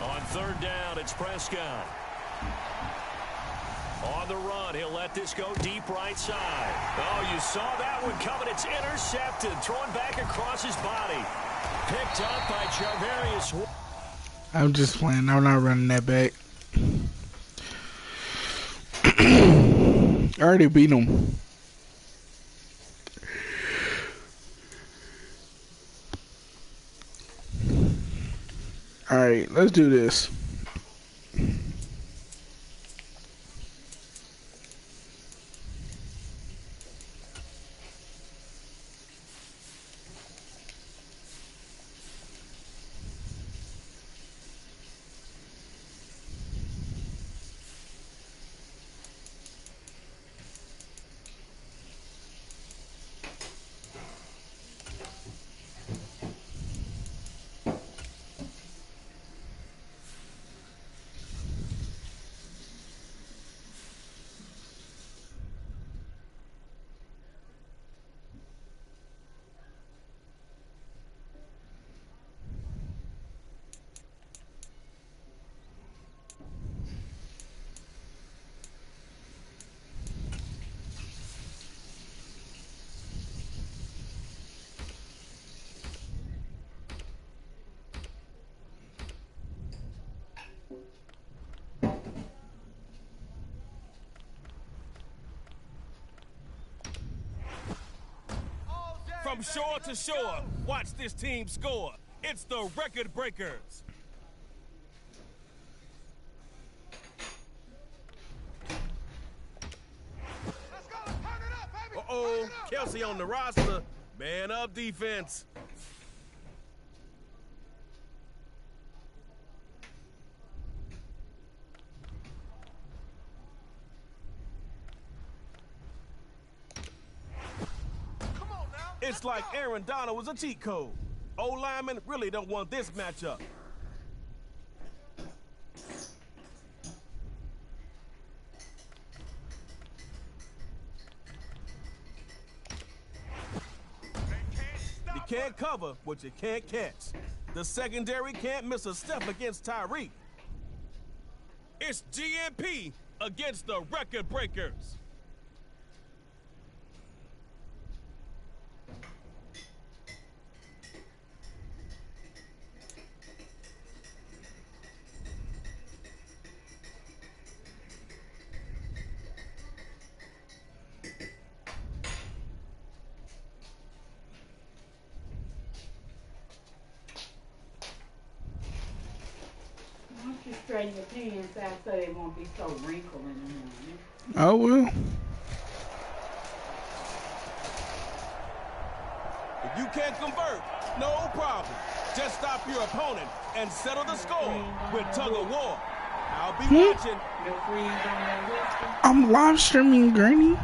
B: On 3rd down, it's Prescott. On the run, he'll let this go deep right side. Oh, you saw that one coming. It's intercepted. Thrown back across his body. Picked up by Charvarius.
A: I'm just playing. I'm not running that back. I already beat him. Alright, let's do this.
F: From shore to shore, watch this team score. It's the Record Breakers.
G: Let's go, turn it up, baby.
F: Uh-oh, Kelsey on the roster. Man up defense. It's like Aaron Donald was a cheat code. Old linemen really don't want this matchup. You can't cover what you can't catch. The secondary can't miss a step against Tyreek. It's GMP against the Record Breakers.
H: straighten your pants out so they won't be so wrinkled in the morning.
A: I will.
F: If you can't convert, no problem. Just stop your opponent and settle the score with tug of war. I'll be watching.
H: Your friends on their whistle.
A: I'm live streaming, Granny.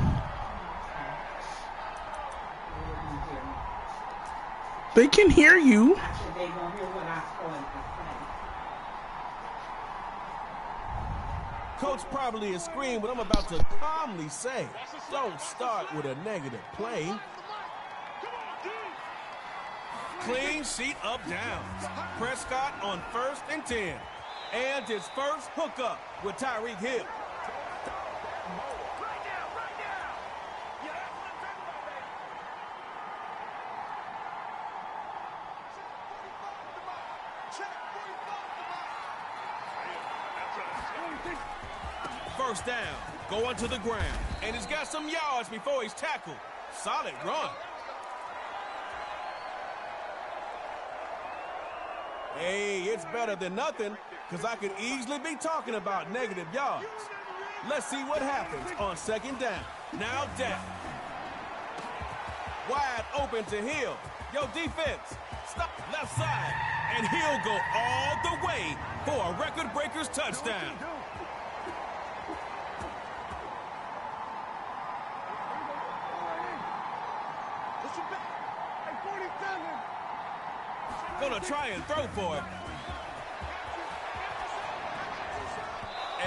A: They can hear you.
H: I said they gonna hear what I started to say.
F: Coach probably is screaming what I'm about to calmly say. Don't start with a negative play. Clean sheet of downs. Prescott on 1st and 10. And his first hookup with Tyreek Hill. First down, going to the ground. And he's got some yards before he's tackled. Solid run. Hey, it's better than nothing, because I could easily be talking about negative yards. Let's see what happens on 2nd down. Now Dak. Wide open to Hill. Yo, defense, stop left side. And he'll go all the way for a record breaker's touchdown. Gonna try and throw for it.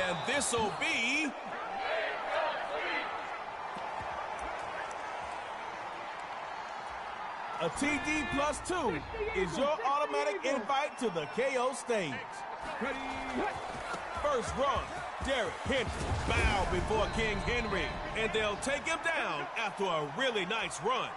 F: And this'll be a TD +2 is your automatic invite to the KO stage. First run, Derrick Henry bow before King Henry, and they'll take him down after a really nice run.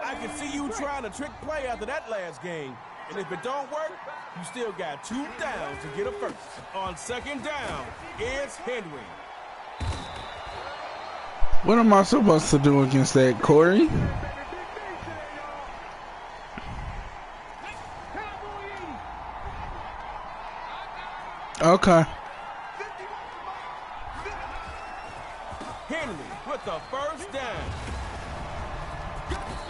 F: I can see you trying to trick play after that last game. And if it don't work, you still got 2 downs to get a first. On 2nd down, it's Henry.
A: What am I supposed to do against that, Corey? Okay.
F: Henry with the first down.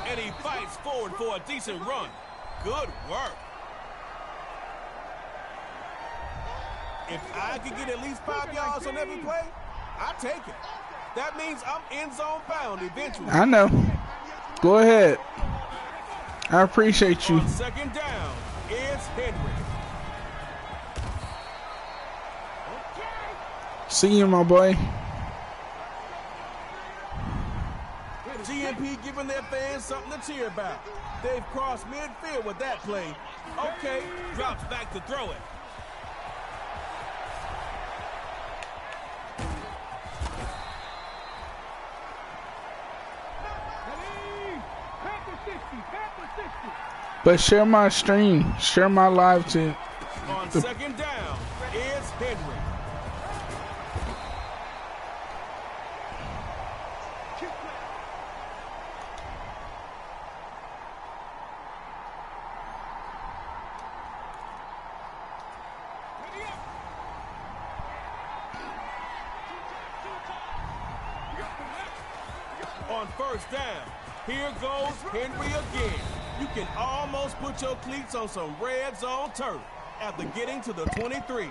F: And he fights forward for a decent run. Good work. If I could get at least 5 yards on every play, I take it. That means I'm end zone bound eventually.
A: I know. Go ahead. I appreciate you.
F: On 2nd down, it's Henry.
A: See you, my boy.
F: GMP giving their fans something to cheer about. They've crossed midfield with that play. Okay, drops back to throw it.
A: But share my stream. Share my live too.
F: On 2nd down, it's Henry. On 1st down, here goes Henry again. You can almost put your cleats on some red zone turf after getting to the 23.